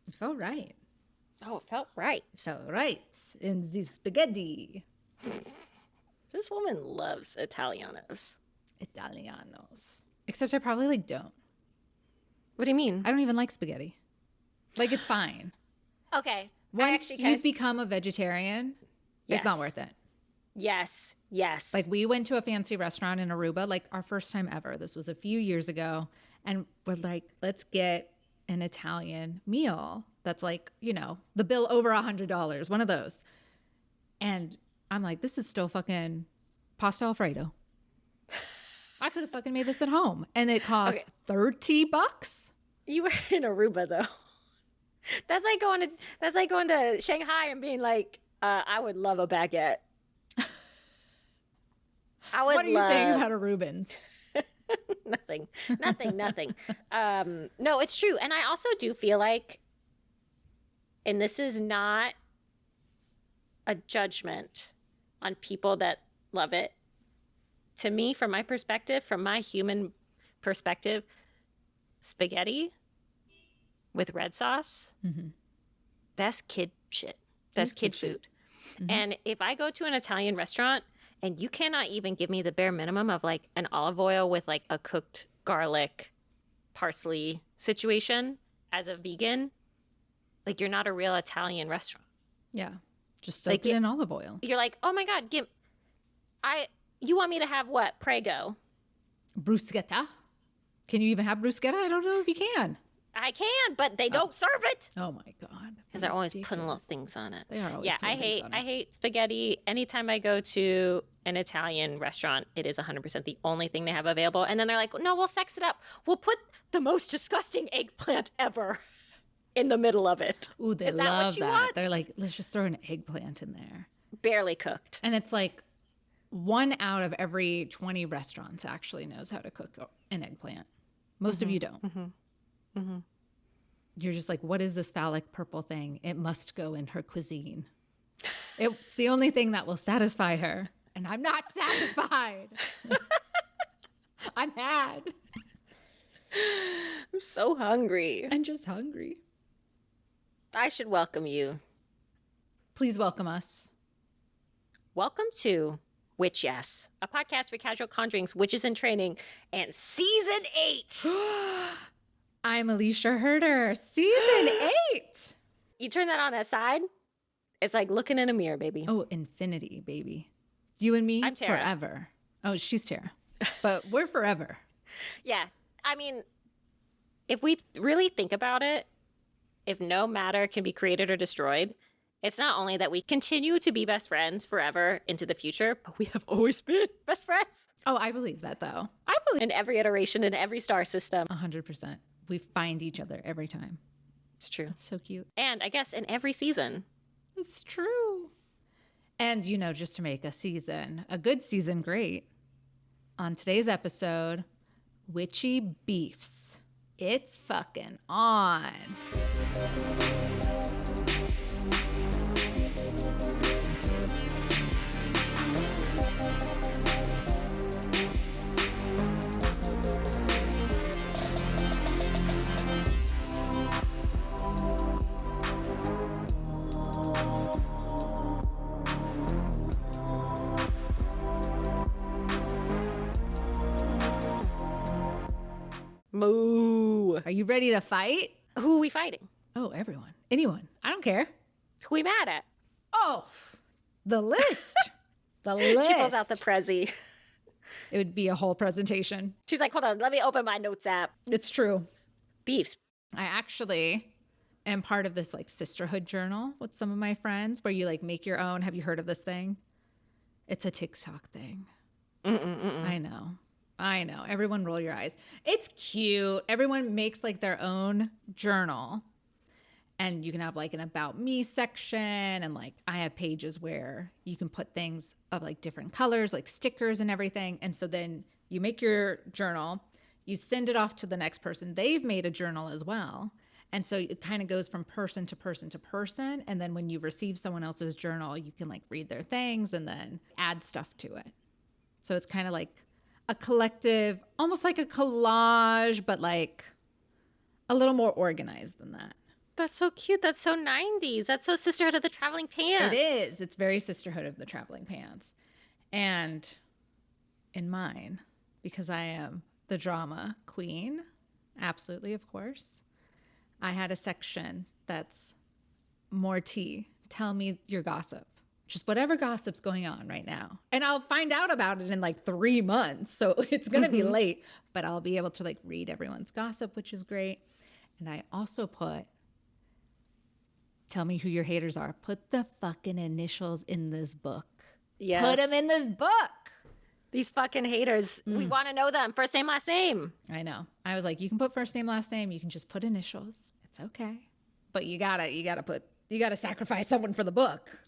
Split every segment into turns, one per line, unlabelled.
It felt right.
Oh, it felt right.
It felt right in the spaghetti.
This woman loves Italianos.
Italianos. Except I probably like don't.
What do you mean?
I don't even like spaghetti. Like, it's fine.
Okay.
Once you become a vegetarian,
Yes.
it's not worth it.
Yes. Yes.
Like, we went to a fancy restaurant in Aruba, like our first time ever. This was a few years ago. And we're like, let's get an Italian meal that's like, you know, the bill over $100, one of those. And I'm like, this is still fucking pasta Alfredo. I could have fucking made this at home. And it cost $30.
You were in Aruba, though. That's like going to Shanghai and being like, I would love a baguette.
What are you saying about Arubans?
Nothing. No, it's true. And I also do feel like, and this is not a judgment on people that love it. To me, from my perspective, from my human perspective, spaghetti with red sauce, that's kid shit. That's kid food. Mm-hmm. And if I go to an Italian restaurant and you cannot even give me the bare minimum of like an olive oil with like a cooked garlic, parsley situation as a vegan, like you're not a real Italian restaurant.
Yeah. Just soak it in olive oil.
You're like, oh my God, you want me to have what? Prego.
Bruschetta. Can you even have bruschetta? I don't know if you can.
I can, but they don't serve it.
Oh my God.
Because they're always putting little things on it.
They are always putting things on it.
I hate spaghetti. Anytime I go to an Italian restaurant, it is 100% the only thing they have available. And then they're like, no, we'll sex it up. We'll put the most disgusting eggplant ever in the middle of it.
Ooh, they love that. Want? They're like, let's just throw an eggplant in there.
Barely cooked.
And it's like 1 out of every 20 restaurants actually knows how to cook an eggplant. Most of you don't. You're just like, what is this phallic purple thing? It must go in her cuisine. It's the only thing that will satisfy her. And I'm not satisfied. I'm mad.
I'm so hungry.
I'm just hungry.
I should welcome you.
Please welcome us.
Welcome to Witch Yes, a podcast for casual conjurings, witches in training, and season 8.
I'm Alicia Herder. Season 8.
You turn that on that side, it's like looking in a mirror, baby.
Oh, infinity, baby. You and me,
I'm Tara.
Forever. Oh, she's Tara. But we're forever.
Yeah. I mean, if we really think about it, if no matter can be created or destroyed, it's not only that we continue to be best friends forever into the future, but we have always been best friends.
Oh, I believe that, though. I believe
in every iteration, in every star system.
100%. We find each other every time.
It's true.
It's so cute.
And I guess in every season.
It's true. And, you know, just to make a good season great, on today's episode, Witchy Beefs. It's fucking on.
Moo.
Are you ready to fight?
Who are we fighting?
Oh, everyone. Anyone. I don't care.
Who are we mad at?
Oh, the list. The list.
She pulls out the Prezi.
It would be a whole presentation.
She's like, hold on, let me open my notes app.
It's true.
Beefs.
I actually am part of this like sisterhood journal with some of my friends where you like make your own. Have you heard of this thing? It's a TikTok thing. I know. Everyone roll your eyes. It's cute. Everyone makes like their own journal. And you can have like an about me section. And like I have pages where you can put things of like different colors, like stickers and everything. And so then you make your journal, you send it off to the next person. They've made a journal as well. And so it kind of goes from person to person to person. And then when you receive someone else's journal, you can like read their things and then add stuff to it. So it's kind of like a collective, almost like a collage, but like a little more organized than that.
That's so cute. That's so 90s. That's so Sisterhood of the Traveling Pants.
It is. It's very Sisterhood of the Traveling Pants. And in mine, because I am the drama queen, absolutely, of course, I had a section that's more tea. Tell me your gossip. Just whatever gossip's going on right now. And I'll find out about it in like 3 months. So it's going to be late, but I'll be able to like read everyone's gossip, which is great. And I also put, tell me who your haters are. Put the fucking initials in this book.
Yes.
Put them in this book.
These fucking haters. We want to know them. First name, last name.
I know. I was like, you can put first name, last name. You can just put initials. It's okay. But you gotta sacrifice someone for the book.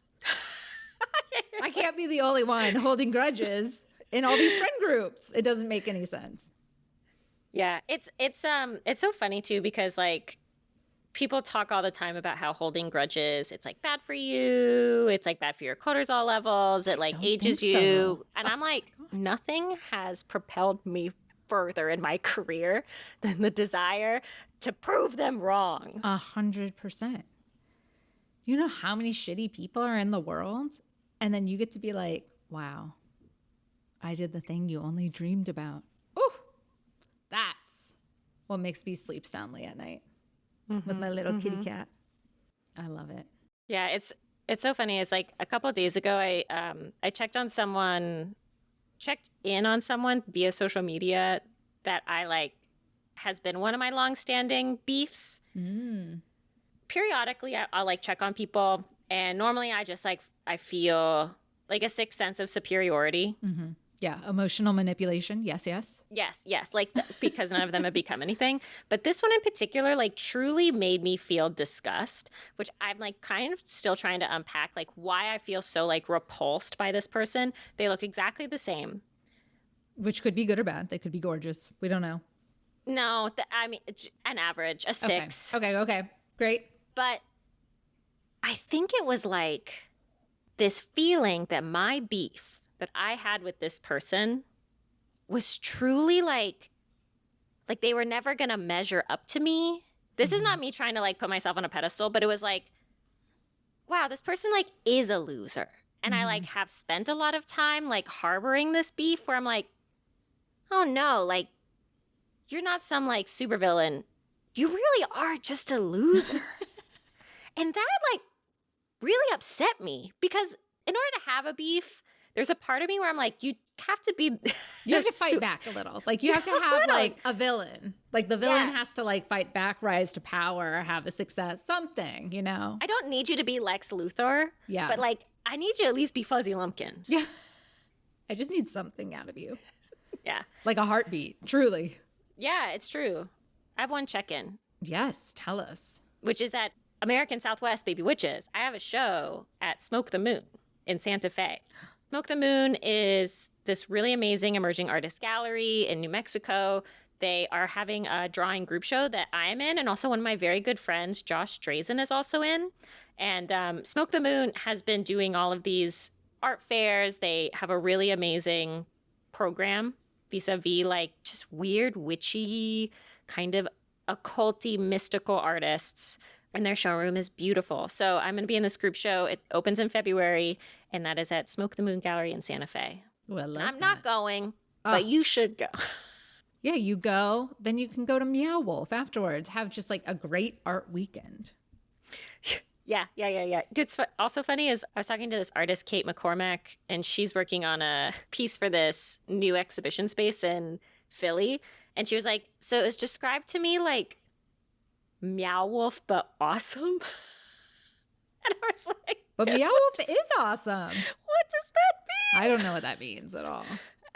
I can't be the only one holding grudges in all these friend groups. It doesn't make any sense.
Yeah, it's so funny too because like people talk all the time about how holding grudges, it's like bad for you. It's like bad for your cortisol levels. It like ages you. So. And I'm like, nothing has propelled me further in my career than the desire to prove them wrong.
100%. You know how many shitty people are in the world? And then you get to be like, wow, I did the thing you only dreamed about. Ooh, that's what makes me sleep soundly at night with my little kitty cat. I love it.
Yeah, it's so funny. It's like a couple of days ago, I checked in on someone via social media that I like has been one of my longstanding beefs. Periodically, I'll like check on people, and normally I just like I feel like a sick sense of superiority.
Yeah, emotional manipulation. Yes.
Yes. Like because none of them have become anything. But this one in particular, like truly made me feel disgust, which I'm like kind of still trying to unpack, like why I feel so like repulsed by this person. They look exactly the same.
Which could be good or bad. They could be gorgeous. We don't know.
No, I mean, an average, a 6.
Okay. Great.
But I think it was like this feeling that my beef that I had with this person was truly like they were never going to measure up to me. This is not me trying to like put myself on a pedestal, but it was like, wow, this person like is a loser. And I like have spent a lot of time like harboring this beef where I'm like, oh no, like you're not some like supervillain. You really are just a loser. And that like really upset me because in order to have a beef, there's a part of me where I'm like, you have to be.
You have to fight back a little. Like you have to have like a villain. Like the villain has to like fight back, rise to power, have a success, something, you know?
I don't need you to be Lex Luthor. Yeah. But like, I need you to at least be Fuzzy Lumpkins.
Yeah. I just need something out of you.
Yeah.
Like a heartbeat, truly.
Yeah, it's true. I have one check-in.
Yes, tell us.
Which is that American Southwest Baby Witches. I have a show at Smoke the Moon in Santa Fe. Smoke the Moon is this really amazing emerging artist gallery in New Mexico. They are having a drawing group show that I am in, and also one of my very good friends, Josh Drazen, is also in. And Smoke the Moon has been doing all of these art fairs. They have a really amazing program vis-a-vis like just weird, witchy, kind of occulty, mystical artists. And their showroom is beautiful. So I'm going to be in this group show. It opens in February, and that is at Smoke the Moon Gallery in Santa Fe.
Well,
I'm not going, but you should go.
Yeah, you go. Then you can go to Meow Wolf afterwards. Have just like a great art weekend.
Yeah. It's also funny is I was talking to this artist, Kate McCormack, and she's working on a piece for this new exhibition space in Philly. And she was like, so it was described to me like Meow Wolf, but awesome. And I was like,
but Meow Wolf is awesome.
What does that mean?
I don't know what that means at all.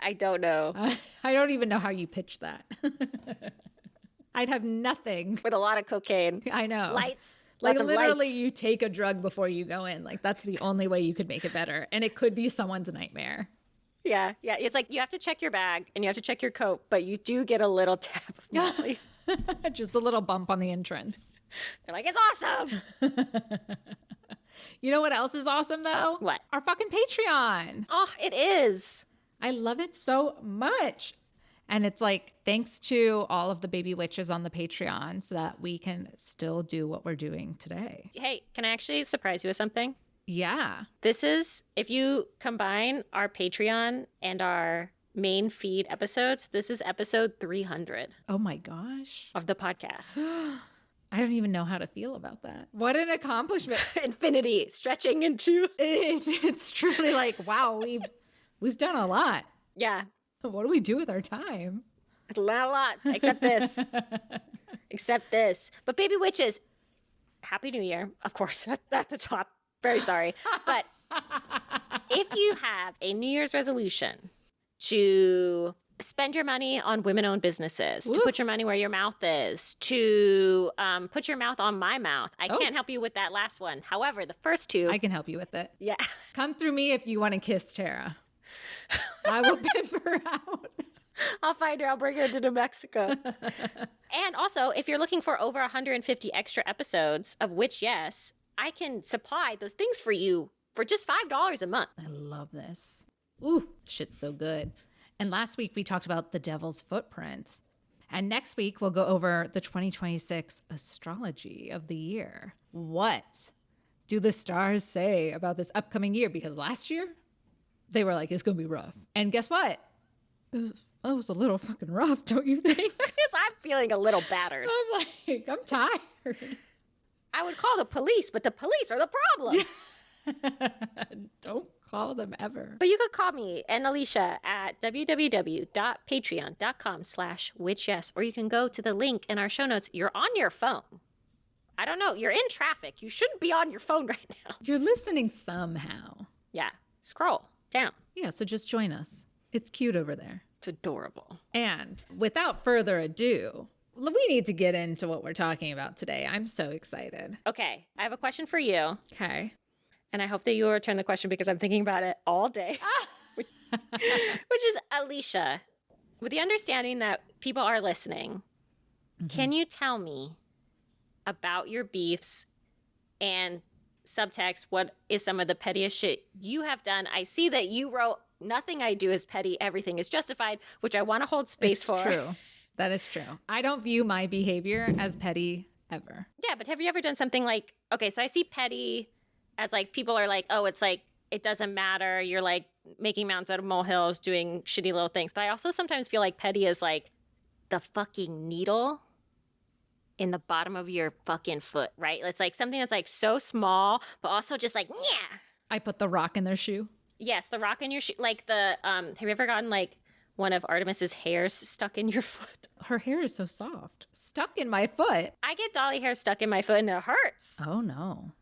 I don't know.
I don't even know how you pitch that. I'd have nothing.
With a lot of cocaine.
I know.
Lights.
Like literally
lights.
You take a drug before you go in. Like that's the only way you could make it better. And it could be someone's nightmare.
Yeah. It's like you have to check your bag and you have to check your coat, but you do get a little tap of Molly.
Just a little bump on the entrance.
They're like, it's awesome.
You know what else is awesome though?
What?
Our fucking Patreon.
Oh, it is.
I love it so much. And it's like, thanks to all of the baby witches on the Patreon so that we can still do what we're doing today.
Hey, can I actually surprise you with something?
Yeah.
This is, if you combine our Patreon and our main feed episodes, this is episode 300
Oh my gosh.
of the podcast.
I don't even know how to feel about that. What an accomplishment.
Infinity stretching into.
It's truly like, wow, we've done a lot.
Yeah.
What do we do with our time?
Not a lot, except this. Except this. But baby witches, Happy New Year. Of course, at the top. Very sorry. But if you have a New Year's resolution to spend your money on women-owned businesses, to put your money where your mouth is, to put your mouth on my mouth. I can't help you with that last one. However, the first two.
I can help you with it.
Yeah.
Come through me if you want to kiss Tara. I will pimp her out.
I'll find her. I'll bring her to New Mexico. And also, if you're looking for over 150 extra episodes of Which Yes, I can supply those things for you for just $5 a month.
I love this. Ooh, shit's so good. And last week we talked about the devil's footprints. And next week we'll go over the 2026 astrology of the year. What do the stars say about this upcoming year? Because last year they were like, it's going to be rough. And guess what? It was a little fucking rough, don't you think?
I'm feeling a little battered.
I'm tired.
I would call the police, but the police are the problem.
Don't call them ever.
But you could call me and Alicia at www.patreon.com/witchyes, or you can go to the link in our show notes. You're on your phone. I don't know. You're in traffic. You shouldn't be on your phone right now.
You're listening somehow.
Yeah. Scroll down.
Yeah, so just join us. It's cute over there.
It's adorable.
And without further ado, we need to get into what we're talking about today. I'm so excited.
Okay. I have a question for you.
Okay.
And I hope that you will return the question because I'm thinking about it all day. Which is, Alicia, with the understanding that people are listening, can you tell me about your beefs and subtext? What is some of the pettiest shit you have done? I see that you wrote, nothing I do is petty, everything is justified, which I want to hold space for.
True. That is true. I don't view my behavior as petty ever.
Yeah, but have you ever done something like, okay, so I see petty as like people are like, oh, it's like, it doesn't matter. You're like making mountains out of molehills, doing shitty little things. But I also sometimes feel like petty is like the fucking needle in the bottom of your fucking foot, right? It's like something that's like so small, but also just like, yeah.
I put the rock in their shoe.
Yes, the rock in your shoe. Like the, have you ever gotten like one of Artemis's hairs stuck in your foot?
Her hair is so soft. Stuck in my foot.
I get dolly hair stuck in my foot and it hurts.
Oh no.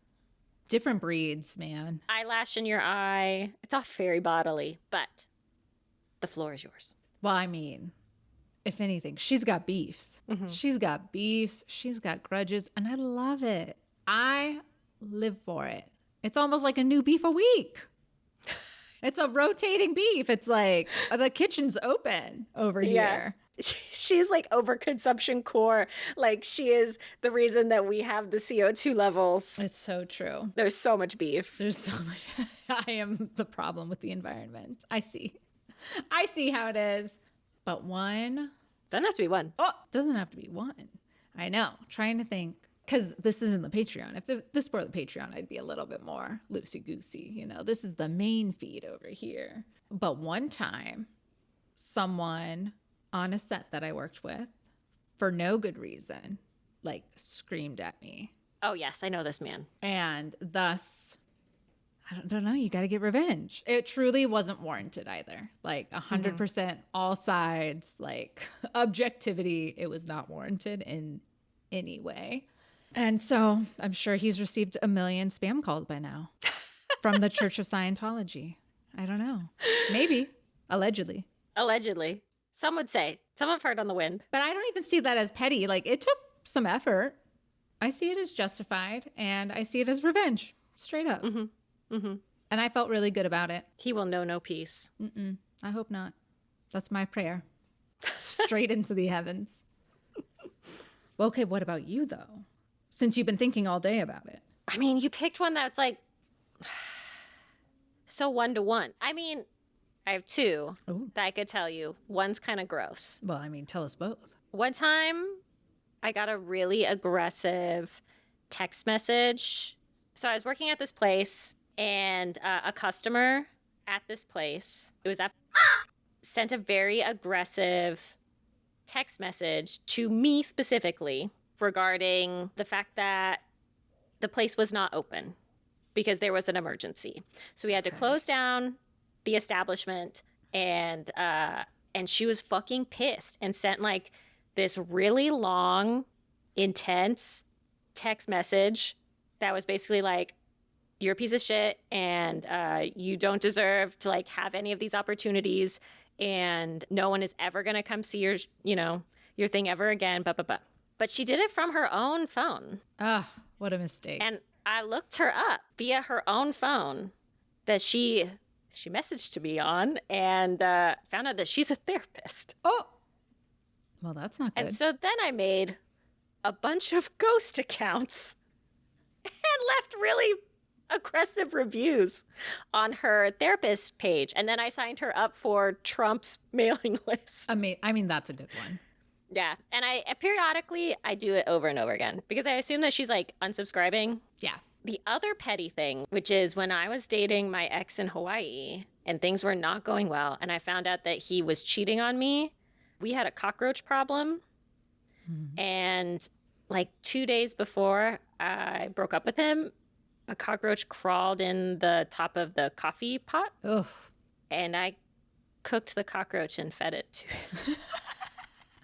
Different breeds, man.
Eyelash in your eye. It's all very bodily, but the floor is yours.
Well, I mean, if anything, she's got beefs. She's got beefs. She's got grudges, and I love it. I live for it. It's almost like a new beef a week. It's a rotating beef. It's like the kitchen's open over here.
She's like overconsumption core. Like she is the reason that we have the CO2 levels.
It's so true.
There's so much beef.
There's so much. I am the problem with the environment. I see how it is. But one.
Doesn't have to be one.
Oh, doesn't have to be one. I know. Trying to think. Because this isn't the Patreon. If this were the Patreon, I'd be a little bit more loosey-goosey. You know, this is the main feed over here. But one time, someone on a set that I worked with, for no good reason, like screamed at me.
Oh, yes. I know this man.
And thus, I don't know, you got to get revenge. It truly wasn't warranted either. Like 100% all sides, like objectivity, it was not warranted in any way. And so I'm sure he's received a million spam calls by now from the Church of Scientology. I don't know. Maybe. Allegedly.
Allegedly. Some would say. Some have heard on the wind.
But I don't even see that as petty. Like, it took some effort. I see it as justified, and I see it as revenge. Straight up. And I felt really good about it.
He will know no peace.
I hope not. That's my prayer. Straight into the heavens. Well, okay, what about you, though? Since you've been thinking all day about it.
I mean, you picked one that's like so one-to-one. I mean, I have two
Ooh.
that I could tell you. One's kind of gross.
Well, I mean, tell us both.
One time, I got a really aggressive text message. So I was working at this place, and a customer at this place, sent a very aggressive text message to me specifically regarding the fact that the place was not open because there was an emergency. So we had to close down the establishment, and she was fucking pissed and sent like this really long, intense text message that was basically like, you're a piece of shit, and you don't deserve to like have any of these opportunities, and no one is ever gonna come see your thing ever again, But she did it from her own phone.
Ah, what a mistake.
And I looked her up via her own phone that she messaged to me on, and found out that she's a therapist.
Oh, well, that's not good.
And so then I made a bunch of ghost accounts and left really aggressive reviews on her therapist page. And then I signed her up for Trump's mailing list.
I mean, that's a good one.
Yeah. And I periodically I do it over and over again because I assume that she's like unsubscribing.
Yeah.
The other petty thing, which is when I was dating my ex in Hawaii and things were not going well, and I found out that he was cheating on me, we had a cockroach problem. Mm-hmm. And like 2 days before I broke up with him, a cockroach crawled in the top of the coffee pot.
Ugh.
And I cooked the cockroach and fed it to him.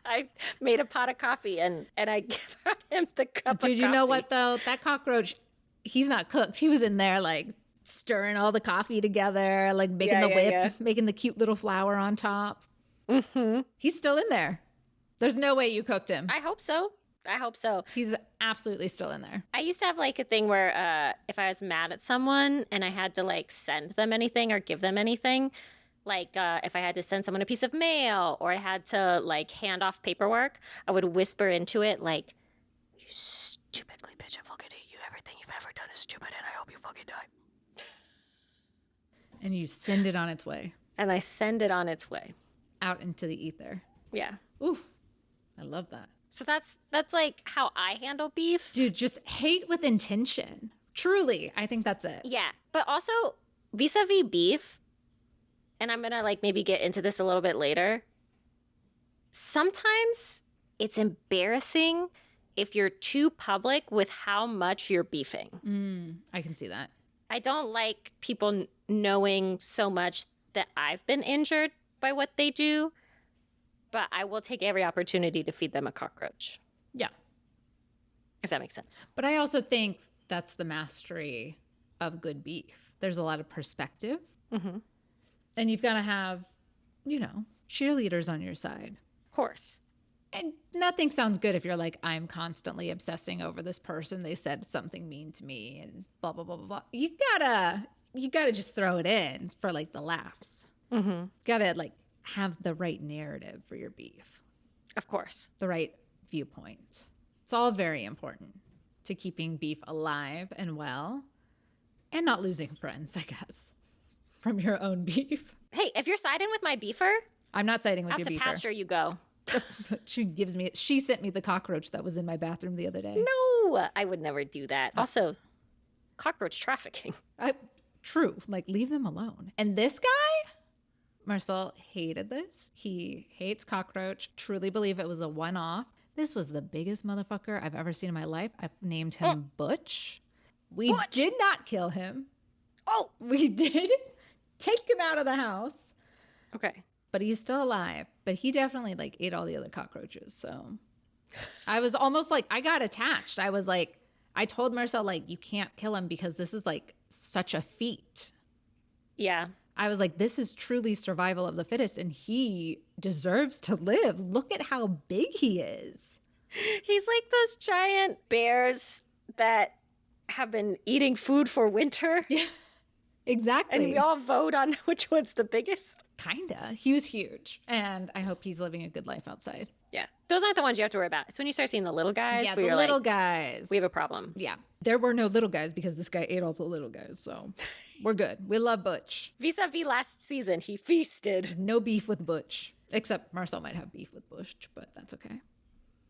I made a pot of coffee and I gave him the cup of coffee.
Dude, you know what, though? That cockroach, he's not cooked. He was in there, like, stirring all the coffee together, like, making the whip, making the cute little flour on top. Mm-hmm. He's still in there. There's no way you cooked him.
I hope so.
He's absolutely still in there.
I used to have, like, a thing where if I was mad at someone and I had to, like, send them anything or give them anything, like if I had to send someone a piece of mail or I had to like hand off paperwork, I would whisper into it like, "You stupidly bitch, I fucking hate you. Everything you've ever done is stupid and I hope you fucking die."
And you send it on its way.
And I send it on its way.
Out into the ether.
Yeah.
Ooh, I love that.
So that's like how I handle beef.
Dude, just hate with intention. Truly, I think that's it.
Yeah. But also vis-a-vis beef, and I'm going to like maybe get into this a little bit later. Sometimes it's embarrassing if you're too public with how much you're beefing.
I can see that.
I don't like people knowing so much that I've been injured by what they do, but I will take every opportunity to feed them a cockroach.
Yeah.
If that makes sense.
But I also think that's the mastery of good beef. There's a lot of perspective. Mm-hmm. And you've got to have, cheerleaders on your side.
Of course.
And nothing sounds good if you're like, I'm constantly obsessing over this person. They said something mean to me and blah, blah, blah, blah, blah. You gotta just throw it in for like the laughs. Mm-hmm. Gotta like have the right narrative for your beef.
Of course.
The right viewpoint. It's all very important to keeping beef alive and well and not losing friends, I guess. From your own beef.
Hey, if you're siding with my beefer,
I'm not siding with
out
your
to
beefer.
pasture you go.
She sent me the cockroach that was in my bathroom the other day.
No, I would never do that. Also, cockroach trafficking.
True. Like, leave them alone. And this guy, Marcel, hated this. He hates cockroach. Truly believe it was a one-off. This was the biggest motherfucker I've ever seen in my life. I've named him Butch. We did not kill him.
Oh!
We did take him out of the house.
Okay.
But he's still alive. But he definitely like ate all the other cockroaches. So I was almost like, I got attached. I was like, I told Marcel, like, you can't kill him because this is like such a feat.
Yeah.
I was like, this is truly survival of the fittest. And he deserves to live. Look at how big he is.
He's like those giant bears that have been eating food for winter.
Yeah. Exactly.
And we all vote on which one's the biggest.
Kinda. He was huge. And I hope he's living a good life outside.
Yeah. Those aren't the ones you have to worry about. It's when you start seeing the little guys.
Yeah,
where
the
you're
little
like,
guys.
we have a problem.
Yeah. There were no little guys because this guy ate all the little guys. So we're good. We love Butch.
Vis-a-vis last season, he feasted.
No beef with Butch. Except Marcel might have beef with Butch, but that's okay.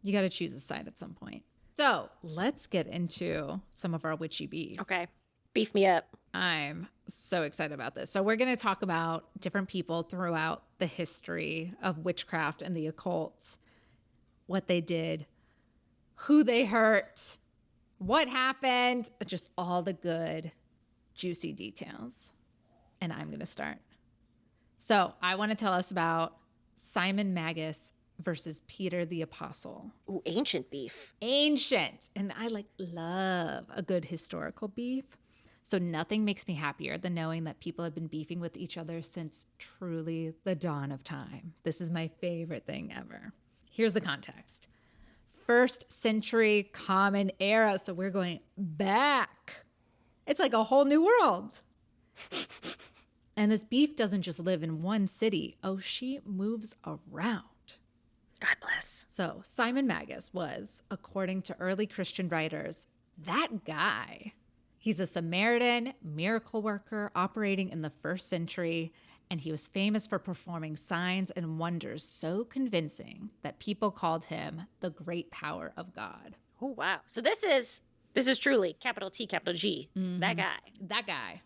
You got to choose a side at some point. So let's get into some of our witchy beef.
Okay. Beef me up.
I'm so excited about this. So we're going to talk about different people throughout the history of witchcraft and the occult, what they did, who they hurt, what happened, just all the good, juicy details. And I'm going to start. So I want to tell us about Simon Magus versus Peter the Apostle.
Ooh, ancient beef.
Ancient. And I love a good historical beef. So nothing makes me happier than knowing that people have been beefing with each other since truly the dawn of time. This is my favorite thing ever. Here's the context. 1st century Common Era. So we're going back. It's like a whole new world. And this beef doesn't just live in one city. Oh, she moves around.
God bless.
So Simon Magus was, according to early Christian writers, that guy. He's a Samaritan miracle worker operating in the 1st century, and he was famous for performing signs and wonders so convincing that people called him the great power of God.
Oh, wow. So this is truly capital T, capital G. Mm-hmm. That guy.
That guy.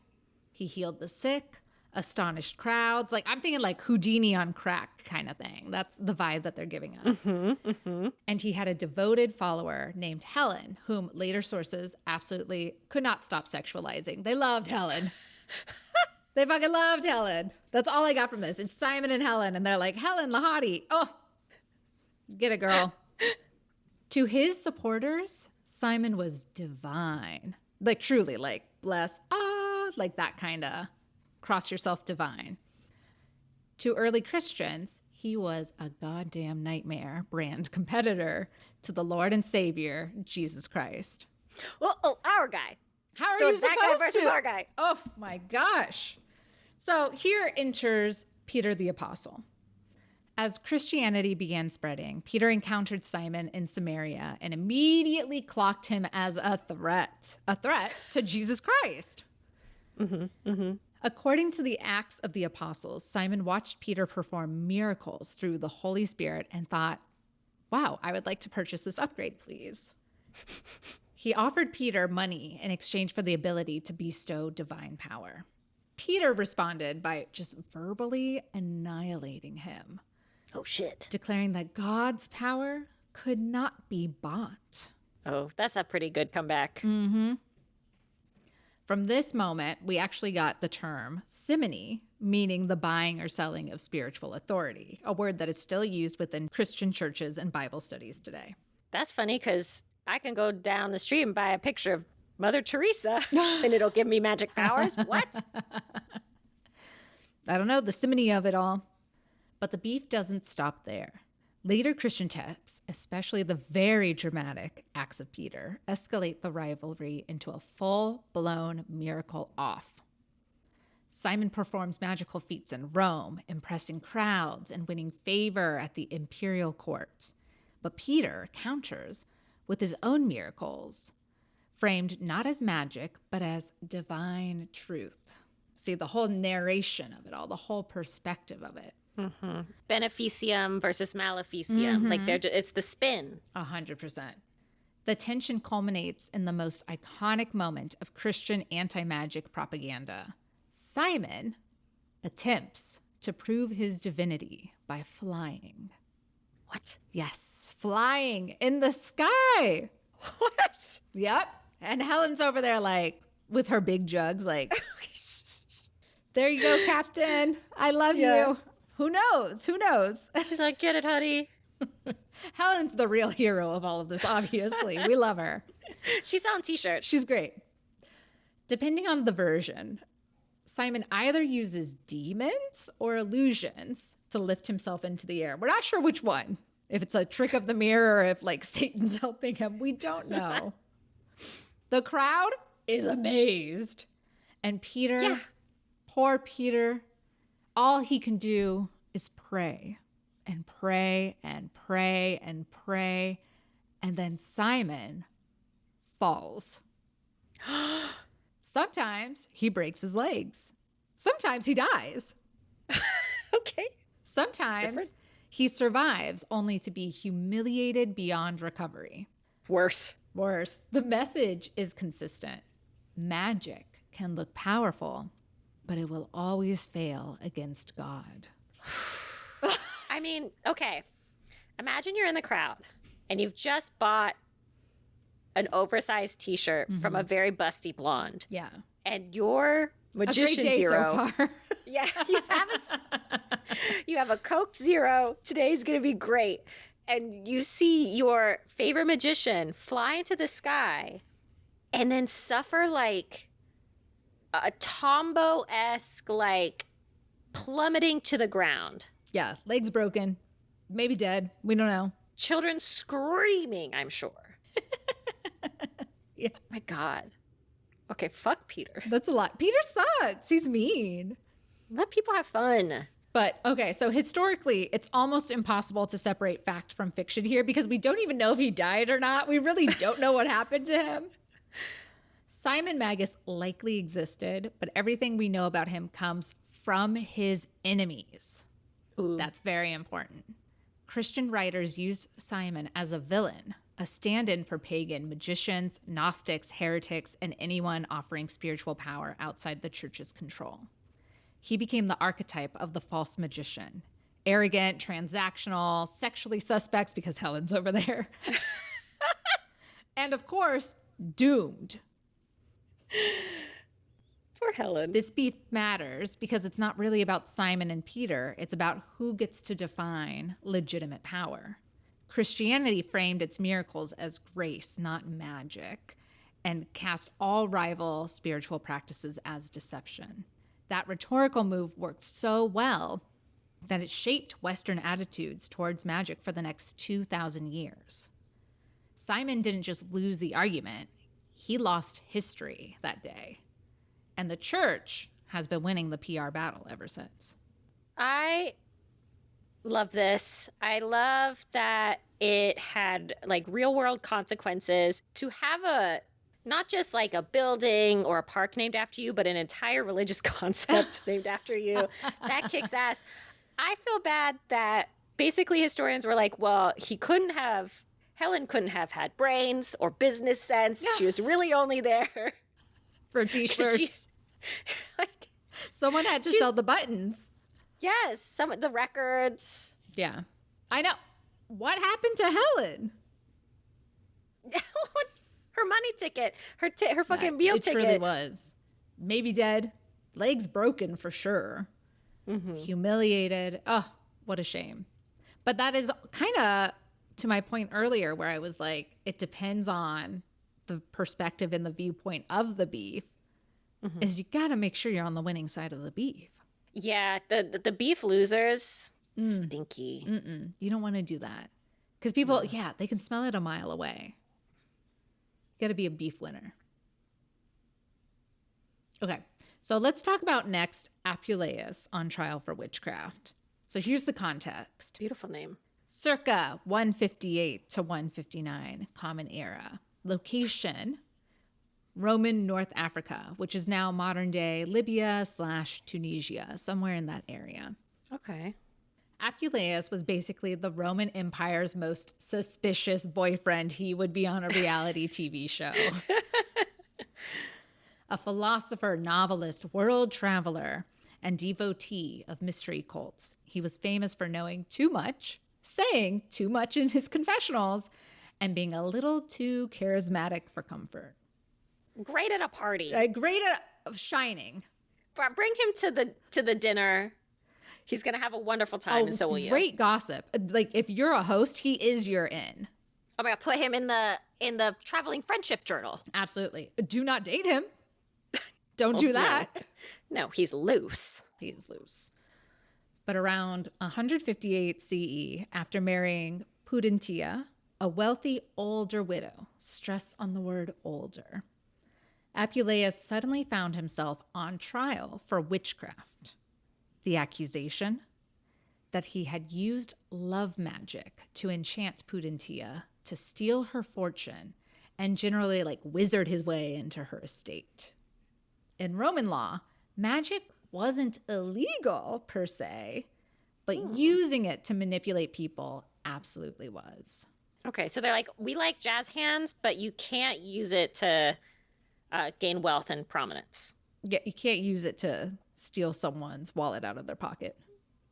He healed the sick, astonished crowds. Like, I'm thinking like Houdini on crack kind of thing. That's the vibe that they're giving us. Mm-hmm, mm-hmm. And he had a devoted follower named Helen, whom later sources absolutely could not stop sexualizing. They loved Helen. They fucking loved Helen. That's all I got from this. It's Simon and Helen, and they're like, Helen, the hottie. Oh, get it, girl. To his supporters, Simon was divine. Like, truly, like, bless, like that kind of cross yourself divine. To early Christians, he was a goddamn nightmare brand competitor to the Lord and Savior, Jesus Christ.
Oh, our guy.
How are you
that
supposed
guy versus
to?
Our guy.
Oh my gosh. So here enters Peter the Apostle. As Christianity began spreading, Peter encountered Simon in Samaria and immediately clocked him as a threat to Jesus Christ. Mm-hmm, mm-hmm. According to the Acts of the Apostles, Simon watched Peter perform miracles through the Holy Spirit and thought, wow, I would like to purchase this upgrade, please. He offered Peter money in exchange for the ability to bestow divine power. Peter responded by just verbally annihilating him.
Oh, shit.
Declaring that God's power could not be bought.
Oh, that's a pretty good comeback.
Mm-hmm. From this moment, we actually got the term simony, meaning the buying or selling of spiritual authority, a word that is still used within Christian churches and Bible studies today.
That's funny because I can go down the street and buy a picture of Mother Teresa and it'll give me magic powers. What?
I don't know, the simony of it all. But the beef doesn't stop there. Later Christian texts, especially the very dramatic Acts of Peter, escalate the rivalry into a full-blown miracle off. Simon performs magical feats in Rome, impressing crowds and winning favor at the imperial court. But Peter counters with his own miracles, framed not as magic, but as divine truth. See, the whole narration of it all, the whole perspective of it.
Mm-hmm. Beneficium versus maleficium. Mm-hmm. Like it's the spin.
100%. The tension culminates in the most iconic moment of Christian anti-magic propaganda. Simon attempts to prove his divinity by flying.
What?
Yes, flying in the sky.
What?
Yep. And Helen's over there like with her big jugs like, there you go, Captain. I love you. Who knows? Who knows?
She's like, get it, honey.
Helen's the real hero of all of this, obviously. We love her.
She's on t-shirts.
She's great. Depending on the version, Simon either uses demons or illusions to lift himself into the air. We're not sure which one. If it's a trick of the mirror or if like Satan's helping him, we don't know. The crowd is amazed. And Peter Poor Peter. All he can do is pray and pray and pray and pray. And then Simon falls. Sometimes he breaks his legs. Sometimes he dies.
Okay.
Sometimes he survives only to be humiliated beyond recovery.
Worse.
The message is consistent. Magic can look powerful, but it will always fail against God.
I mean, okay. Imagine you're in the crowd and you've just bought an oversized t-shirt from a very busty blonde.
Yeah.
And your magician
a great day
hero.
So far.
Yeah, you have a Coke Zero. Today's going to be great. And you see your favorite magician fly into the sky and then suffer like a Tombow-esque, like plummeting to the ground.
Yeah, legs broken, maybe dead. We don't know.
Children screaming, I'm sure.
Yeah.
My God. Okay, fuck Peter.
That's a lot. Peter sucks. He's mean.
Let people have fun.
But okay, so historically, it's almost impossible to separate fact from fiction here because we don't even know if he died or not. We really don't know what happened to him. Simon Magus likely existed, but everything we know about him comes from his enemies.
Ooh.
That's very important. Christian writers use Simon as a villain, a stand-in for pagan magicians, Gnostics, heretics, and anyone offering spiritual power outside the church's control. He became the archetype of the false magician. Arrogant, transactional, sexually suspect because Helen's over there. And of course, doomed.
Poor Helen.
This beef matters because it's not really about Simon and Peter. It's about who gets to define legitimate power. Christianity framed its miracles as grace, not magic, and cast all rival spiritual practices as deception. That rhetorical move worked so well that it shaped Western attitudes towards magic for the next 2,000 years. Simon didn't just lose the argument, he lost history that day. And the church has been winning the PR battle ever since.
I love this. I love that it had like real world consequences to have a not just like a building or a park named after you, but an entire religious concept named after you. That kicks ass. I feel bad that basically historians were like, well, Helen couldn't have had brains or business sense. She was really only there
for t-shirts.
Like,
someone had to sell the buttons.
Yes, some of the records.
Yeah, I know. What happened to Helen?
Her money ticket, her fucking meal ticket.
It truly was. Maybe dead, legs broken for sure. Mm-hmm. Humiliated. Oh, what a shame. But that is kind of to my point earlier where I was like, it depends on the perspective and the viewpoint of the beef. Mm-hmm. Is you got to make sure you're on the winning side of the beef.
Yeah, the beef losers, stinky.
You don't want to do that. Because people, they can smell it a mile away. Got to be a beef winner. Okay, so let's talk about next Apuleius on trial for witchcraft. So here's the context.
Beautiful name.
Circa 158 to 159, Common Era. Location, Roman North Africa, which is now modern-day Libya/Tunisia, somewhere in that area.
Okay.
Apuleius was basically the Roman Empire's most suspicious boyfriend. He would be on a reality TV show. A philosopher, novelist, world traveler, and devotee of mystery cults. He was famous for knowing too much, saying too much in his confessionals, and being a little too charismatic for comfort.
Great at a party.
Great at shining.
Bring him to the dinner. He's going to have a wonderful time, and so will you.
Great gossip. Like, if you're a host, he is your in.
I'm going to put him in the traveling friendship journal.
Absolutely. Do not date him. Don't do that.
No, he's loose.
He is loose. But around 158 CE, after marrying Pudentia, a wealthy older widow, stress on the word older, Apuleius suddenly found himself on trial for witchcraft. The accusation that he had used love magic to enchant Pudentia to steal her fortune and generally wizard his way into her estate. In Roman law, magic wasn't illegal per se, but using it to manipulate people absolutely was.
Okay, so they're like, we like jazz hands, but you can't use it to gain wealth and prominence.
Yeah, you can't use it to steal someone's wallet out of their pocket.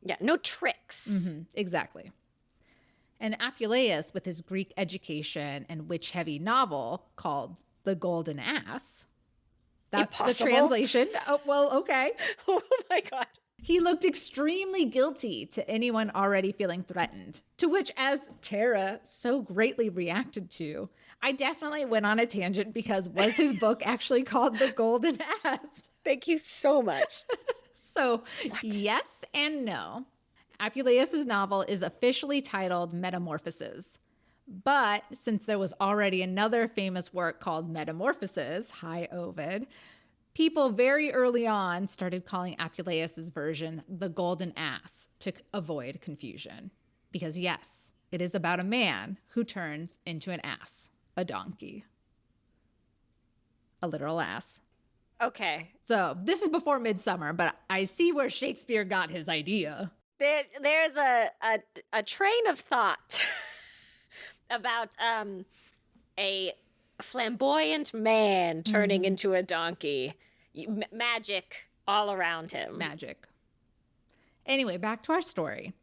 Yeah, no tricks.
Mm-hmm, exactly. And Apuleius, with his Greek education and witch-heavy novel called The Golden Ass, that's
Impossible.
the translation. Oh, well, okay.
Oh my God.
He looked extremely guilty to anyone already feeling threatened, to which, as Tara so greatly reacted to, I definitely went on a tangent because was his book actually called The Golden Ass?
Thank you so much.
So, yes and no. Apuleius' novel is officially titled Metamorphoses. But since there was already another famous work called Metamorphoses, hi Ovid, people very early on started calling Apuleius' version The Golden Ass to avoid confusion. Because yes, it is about a man who turns into an ass, a donkey. A literal ass.
Okay.
So this is before Midsummer, but I see where Shakespeare got his idea.
There's a train of thought about a flamboyant man turning into a donkey. Magic all around him.
Magic. Anyway, back to our story.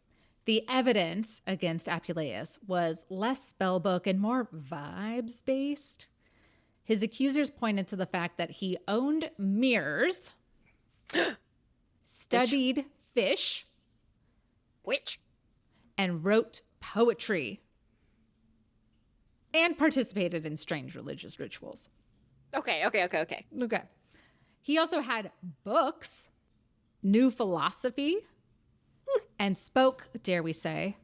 The evidence against Apuleius was less spellbook and more vibes based. His accusers pointed to the fact that he owned mirrors, studied fish,
Witch.
and wrote poetry, and participated in strange religious rituals.
Okay.
Okay. He also had books, knew philosophy, and spoke, dare we say,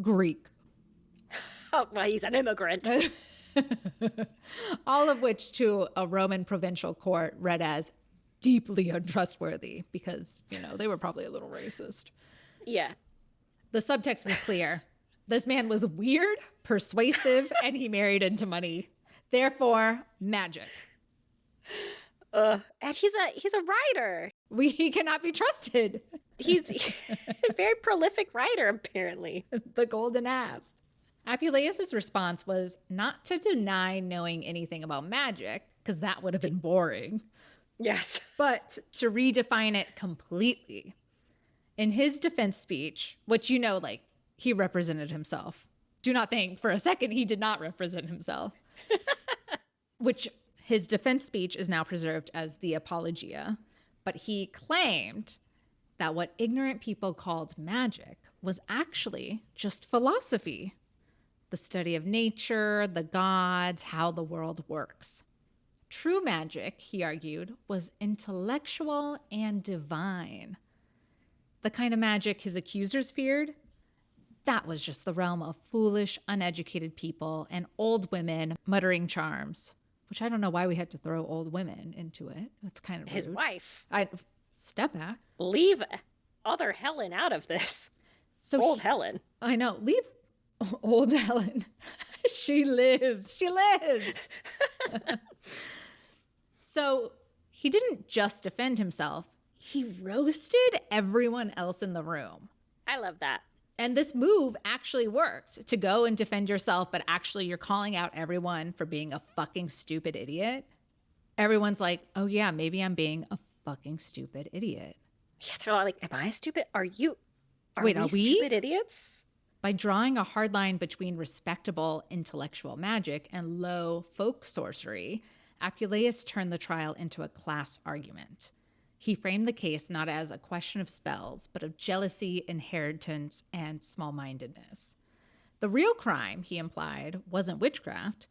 Greek.
Oh, well, he's an immigrant.
All of which to a Roman provincial court read as deeply untrustworthy because, they were probably a little racist.
Yeah.
The subtext was clear. This man was weird, persuasive, and he married into money. Therefore, magic.
And he's a writer.
He cannot be trusted.
He's a very prolific writer, apparently.
The Golden Ass. Apuleius' response was not to deny knowing anything about magic, because that would have been boring.
Yes.
But to redefine it completely. In his defense speech, which he represented himself. Do not think for a second he did not represent himself. Which his defense speech is now preserved as the Apologia. But he claimed that what ignorant people called magic was actually just philosophy. The study of nature, the gods, how the world works. True magic, he argued, was intellectual and divine. The kind of magic his accusers feared, that was just the realm of foolish, uneducated people and old women muttering charms, which I don't know why we had to throw old women into it. That's kind of rude.
His wife.
Step back.
Leave other Helen out of this.
So
old Helen.
I know. Leave old Helen. She lives. So he didn't just defend himself. He roasted everyone else in the room.
I love that.
And this move actually worked, to go and defend yourself, but actually you're calling out everyone for being a fucking stupid idiot. Everyone's like, oh yeah, maybe I'm being a fucking stupid idiot.
Yeah, they're all like, am I stupid? Are you? Are we stupid idiots?
By drawing a hard line between respectable intellectual magic and low folk sorcery, Apuleius turned the trial into a class argument. He framed the case not as a question of spells, but of jealousy, inheritance, and small-mindedness. The real crime, he implied, wasn't witchcraft.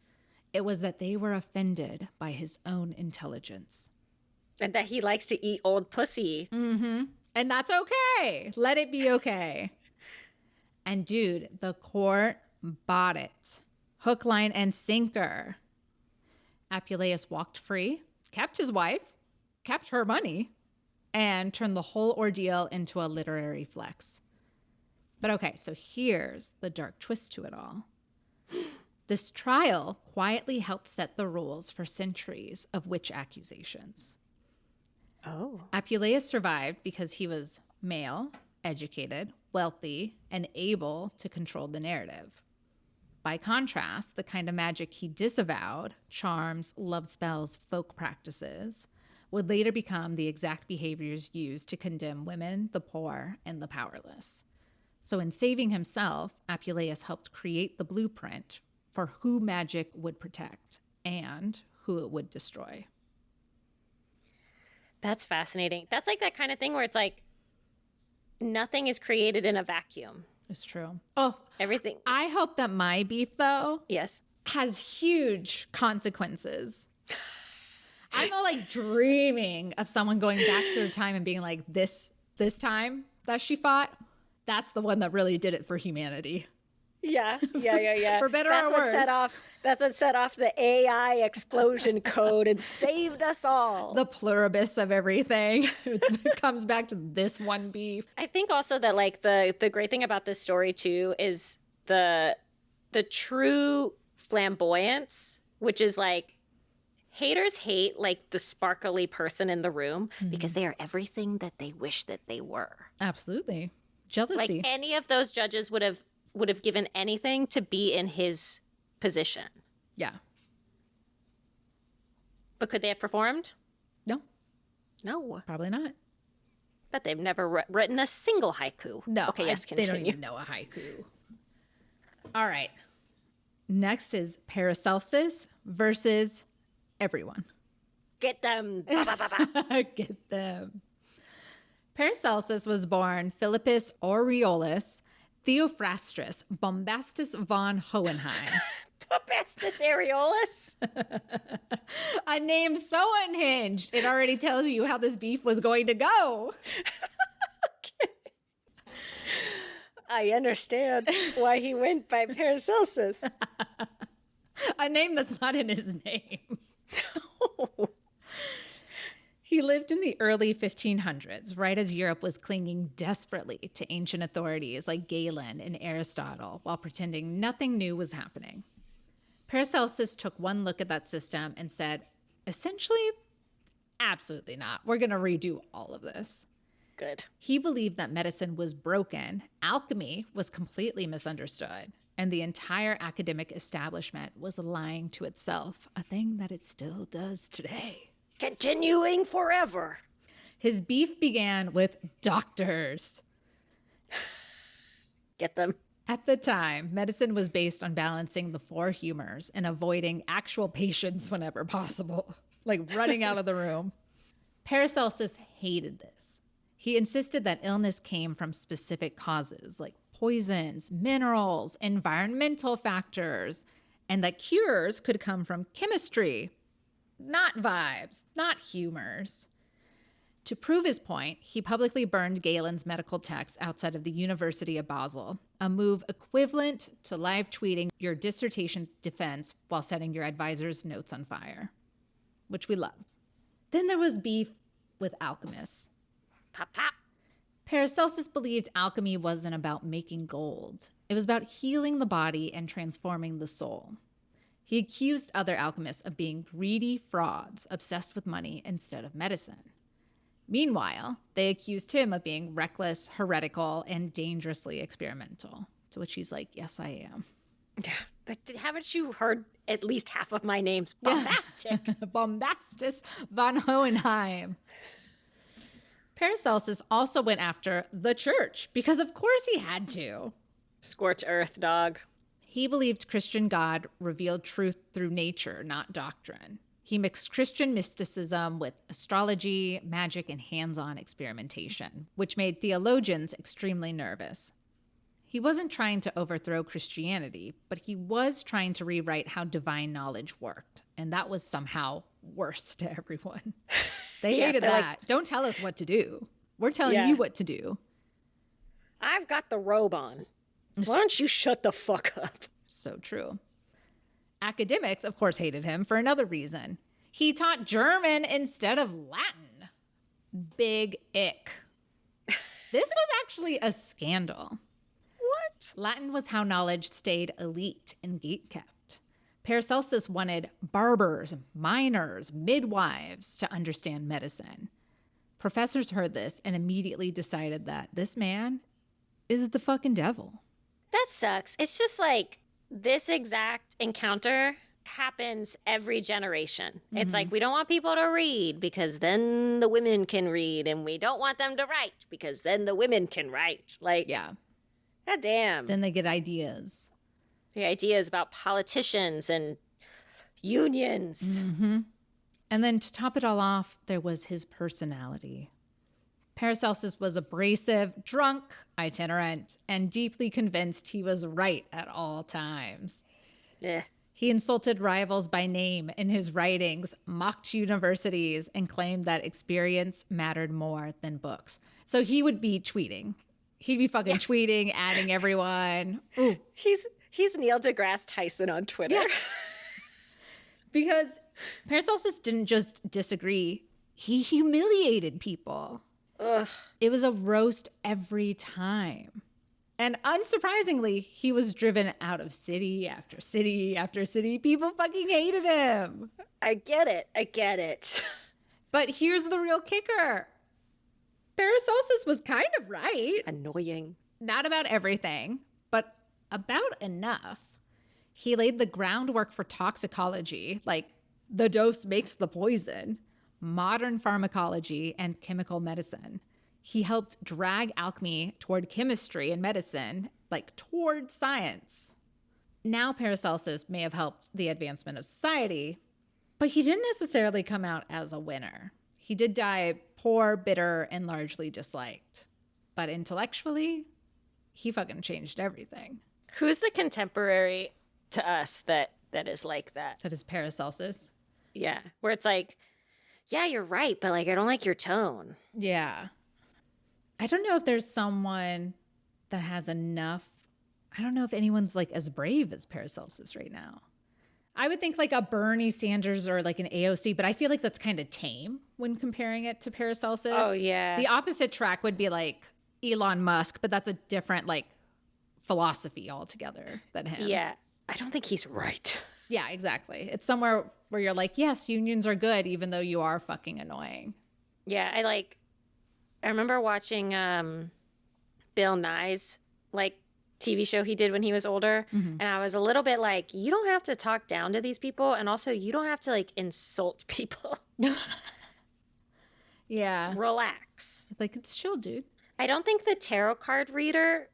It was that they were offended by his own intelligence.
And that he likes to eat old pussy.
Mm-hmm. And that's okay. Let it be okay. And dude, the court bought it. Hook, line, and sinker. Apuleius walked free. kept his wife, kept her money, and turned the whole ordeal into a literary flex. But okay, so here's the dark twist to it all. This trial quietly helped set the rules for centuries of witch accusations.
Oh.
Apuleius survived because he was male, educated, wealthy, and able to control the narrative. By contrast, the kind of magic he disavowed, charms, love spells, folk practices, would later become the exact behaviors used to condemn women, the poor, and the powerless. So in saving himself, Apuleius helped create the blueprint for who magic would protect and who it would destroy.
That's fascinating. That's like that kind of thing where it's like nothing is created in a vacuum.
It's true. Oh,
everything.
I hope that my beef, though,
yes,
has huge consequences. I'm all like dreaming of someone going back through time and being like, this time that she fought, that's the one that really did it for humanity.
Yeah.
For better or worse.
That's what set off the AI explosion code and saved us all.
The pluribus of everything. It comes back to this one beef.
I think also that like the great thing about this story too is the true flamboyance, which is like haters hate like the sparkly person in the room because they are everything that they wish that they were.
Absolutely. Jealousy.
Like any of those judges would have given anything to be in his position.
Yeah.
But could they have performed?
No, probably not.
But they've never written a single haiku.
No.
Okay, yes, continue.
They don't even know a haiku. All right. Next is Paracelsus versus everyone.
Get them.
Get them. Paracelsus was born Philippus Aureolus Theophrastus Bombastus von Hohenheim.
Bombastus Aureolus?
A name so unhinged, it already tells you how this beef was going to go.
Okay. I understand why he went by Paracelsus.
A name that's not in his name. He lived in the early 1500s, right as Europe was clinging desperately to ancient authorities like Galen and Aristotle, while pretending nothing new was happening. Paracelsus took one look at that system and said, essentially, absolutely not. We're going to redo all of this.
Good.
He believed that medicine was broken, alchemy was completely misunderstood, and the entire academic establishment was lying to itself, a thing that it still does today.
Continuing forever.
His beef began with doctors.
Get them.
At the time, medicine was based on balancing the four humors and avoiding actual patients whenever possible, like running out of the room. Paracelsus hated this. He insisted that illness came from specific causes like poisons, minerals, environmental factors, and that cures could come from chemistry. Not vibes, not humors. To prove his point, he publicly burned Galen's medical texts outside of the University of Basel, a move equivalent to live tweeting your dissertation defense while setting your advisor's notes on fire, which we love. Then there was beef with alchemists.
Pop, pop.
Paracelsus believed alchemy wasn't about making gold. It was about healing the body and transforming the soul. He accused other alchemists of being greedy frauds, obsessed with money instead of medicine. Meanwhile, they accused him of being reckless, heretical, and dangerously experimental, to which he's like, yes, I am.
Yeah. Like, haven't you heard at least half of my names? Bombastic.
Bombastus von Hohenheim. Paracelsus also went after the church, because of course he had to.
Scorch earth, dog.
He believed Christian God revealed truth through nature, not doctrine. He mixed Christian mysticism with astrology, magic, and hands-on experimentation, which made theologians extremely nervous. He wasn't trying to overthrow Christianity, but he was trying to rewrite how divine knowledge worked, and that was somehow worse to everyone. They hated that. Like, don't tell us what to do. We're telling you what to do.
I've got the robe on. Why don't you shut the fuck up?
So true. Academics, of course, hated him for another reason. He taught German instead of Latin. Big ick. This was actually a scandal.
What?
Latin was how knowledge stayed elite and gatekept. Paracelsus wanted barbers, miners, midwives to understand medicine. Professors heard this and immediately decided that this man is the fucking devil.
That sucks. It's just like this exact encounter happens every generation. It's like, we don't want people to read because then the women can read, and we don't want them to write because then the women can write. Like,
Yeah.
God damn.
Then they get ideas.
The ideas about politicians and unions.
And then to top it all off, there was his personality. Paracelsus was abrasive, drunk, itinerant, and deeply convinced he was right at all times.
Eh.
He insulted rivals by name in his writings, mocked universities, and claimed that experience mattered more than books. So he would be tweeting. He'd be fucking tweeting, adding everyone. Ooh.
He's Neil deGrasse Tyson on Twitter.
Yeah. Because Paracelsus didn't just disagree, he humiliated people.
Ugh.
It was a roast every time. And unsurprisingly, he was driven out of city after city after city. People fucking hated him.
I get it.
But here's the real kicker. Paracelsus was kind of right.
Annoying.
Not about everything, but about enough. He laid the groundwork for toxicology, like the dose makes the poison, modern pharmacology, and chemical medicine. He helped drag alchemy toward chemistry and medicine, like toward science. Now Paracelsus may have helped the advancement of society, but he didn't necessarily come out as a winner. He did die poor, bitter, and largely disliked. But intellectually, he fucking changed everything.
Who's the contemporary to us that is like that?
That is Paracelsus.
Yeah. Where it's like, yeah, you're right, but like, I don't like your tone.
Yeah. I don't know if there's someone that has enough. I don't know if anyone's like as brave as Paracelsus right now. I would think like a Bernie Sanders or like an AOC, but I feel like that's kind of tame when comparing it to Paracelsus.
Oh, yeah.
The opposite track would be like Elon Musk, but that's a different like philosophy altogether than him.
Yeah. I don't think he's right.
Yeah, exactly. It's somewhere where you're like, yes, unions are good, even though you are fucking annoying.
Yeah, I remember watching Bill Nye's like TV show he did when he was older, and I was a little bit like, you don't have to talk down to these people, and also you don't have to like insult people.
Yeah.
Relax.
Like, it's chill, dude.
I don't think the tarot card reader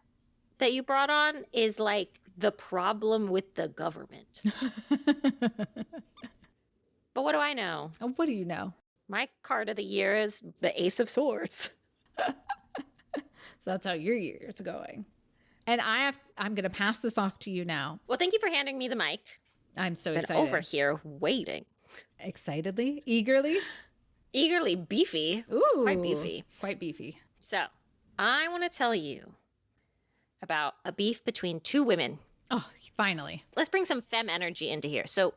that you brought on is like the problem with the government. But what do I know?
What do you know?
My card of the year is the Ace of Swords.
So that's how your year's going. And I'm going to pass this off to you now.
Well, thank you for handing me the mic.
I'm so
Been
excited.
over here waiting.
Excitedly? Eagerly?
Eagerly beefy.
Ooh.
Quite beefy.
Quite beefy.
So, I want to tell you about a beef between two women.
Oh, finally.
Let's bring some femme energy into here. So,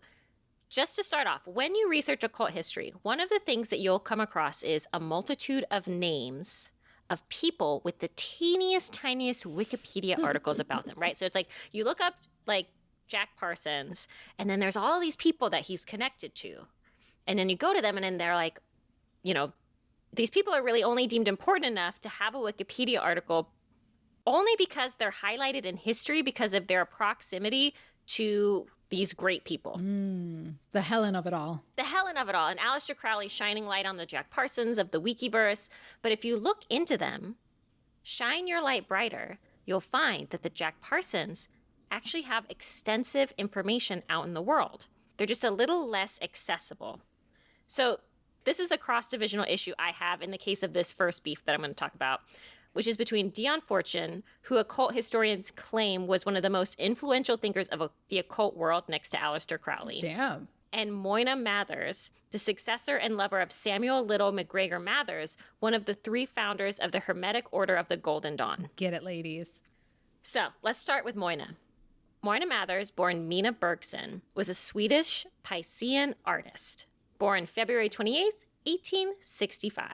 just to start off, when you research occult history, one of the things that you'll come across is a multitude of names of people with the teeniest, tiniest Wikipedia articles about them, right? So it's like you look up like Jack Parsons, and then there's all these people that he's connected to. And then you go to them, and then they're like, you know, these people are really only deemed important enough to have a Wikipedia article only because they're highlighted in history because of their proximity to these great people.
The Helen of it all.
The Helen of it all. And Aleister Crowley shining light on the Jack Parsons of the Wikiverse. But if you look into them, shine your light brighter, you'll find that the Jack Parsons actually have extensive information out in the world. They're just a little less accessible. So this is the cross-divisional issue I have in the case of this first beef that I'm going to talk about, which is between Dion Fortune, who occult historians claim was one of the most influential thinkers of the occult world next to Aleister Crowley.
Damn.
And Moina Mathers, the successor and lover of Samuel Little McGregor Mathers, one of the three founders of the Hermetic Order of the Golden Dawn.
Get it, ladies.
So let's start with Moina. Moina Mathers, born Mina Bergson, was a Swedish Piscean artist. born February 28th, 1865.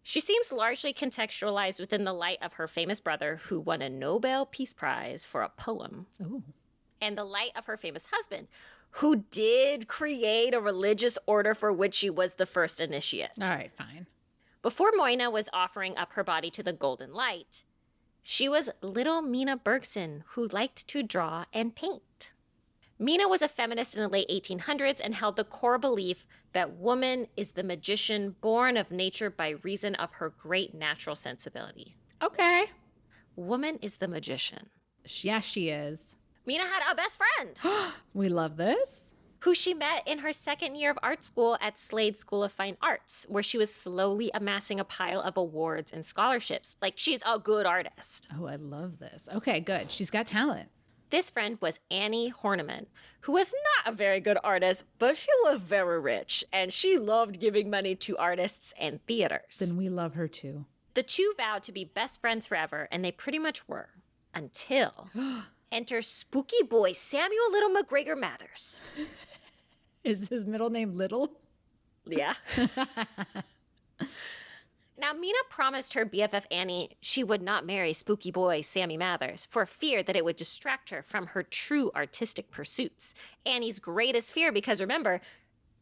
She seems largely contextualized within the light of her famous brother, who won a Nobel Peace Prize for a poem, and the light of her famous husband, who did create a religious order for which she was the first initiate.
All right, fine.
Before Moina was offering up her body to the golden light, she was little Mina Bergson, who liked to draw and paint. Mina was a feminist in the late 1800s and held the core belief that woman is the magician born of nature by reason of her great natural sensibility.
Okay.
Woman is the magician.
Yeah, she is.
Mina had a best friend
We love this.
who she met in her second year of art school at Slade School of Fine Arts, where she was slowly amassing a pile of awards and scholarships. Like, she's a good artist.
Oh, I love this. Okay, good. She's got talent.
This friend was Annie Horniman, who was not a very good artist, but she was very rich, and she loved giving money to artists and theaters.
Then we love her too.
The two vowed to be best friends forever, and they pretty much were, until enter spooky boy Samuel Little McGregor Mathers.
Is his middle name Little?
Yeah. Now, Mina promised her BFF Annie she would not marry spooky boy Sammy Mathers for fear that it would distract her from her true artistic pursuits. Annie's greatest fear, because remember,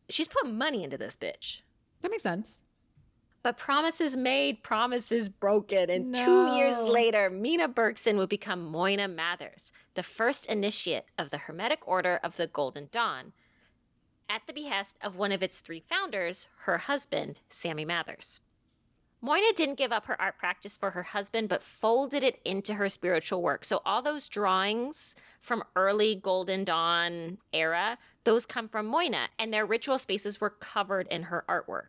she's put money into this bitch.
That makes sense.
But promises made, promises broken. And
No.
2 years later, Mina Bergson would become Moina Mathers, the first initiate of the Hermetic Order of the Golden Dawn, at the behest of one of its three founders, her husband, Sammy Mathers. Moina didn't give up her art practice for her husband, but folded it into her spiritual work. So all those drawings from early Golden Dawn era, those come from Moina, and their ritual spaces were covered in her artwork.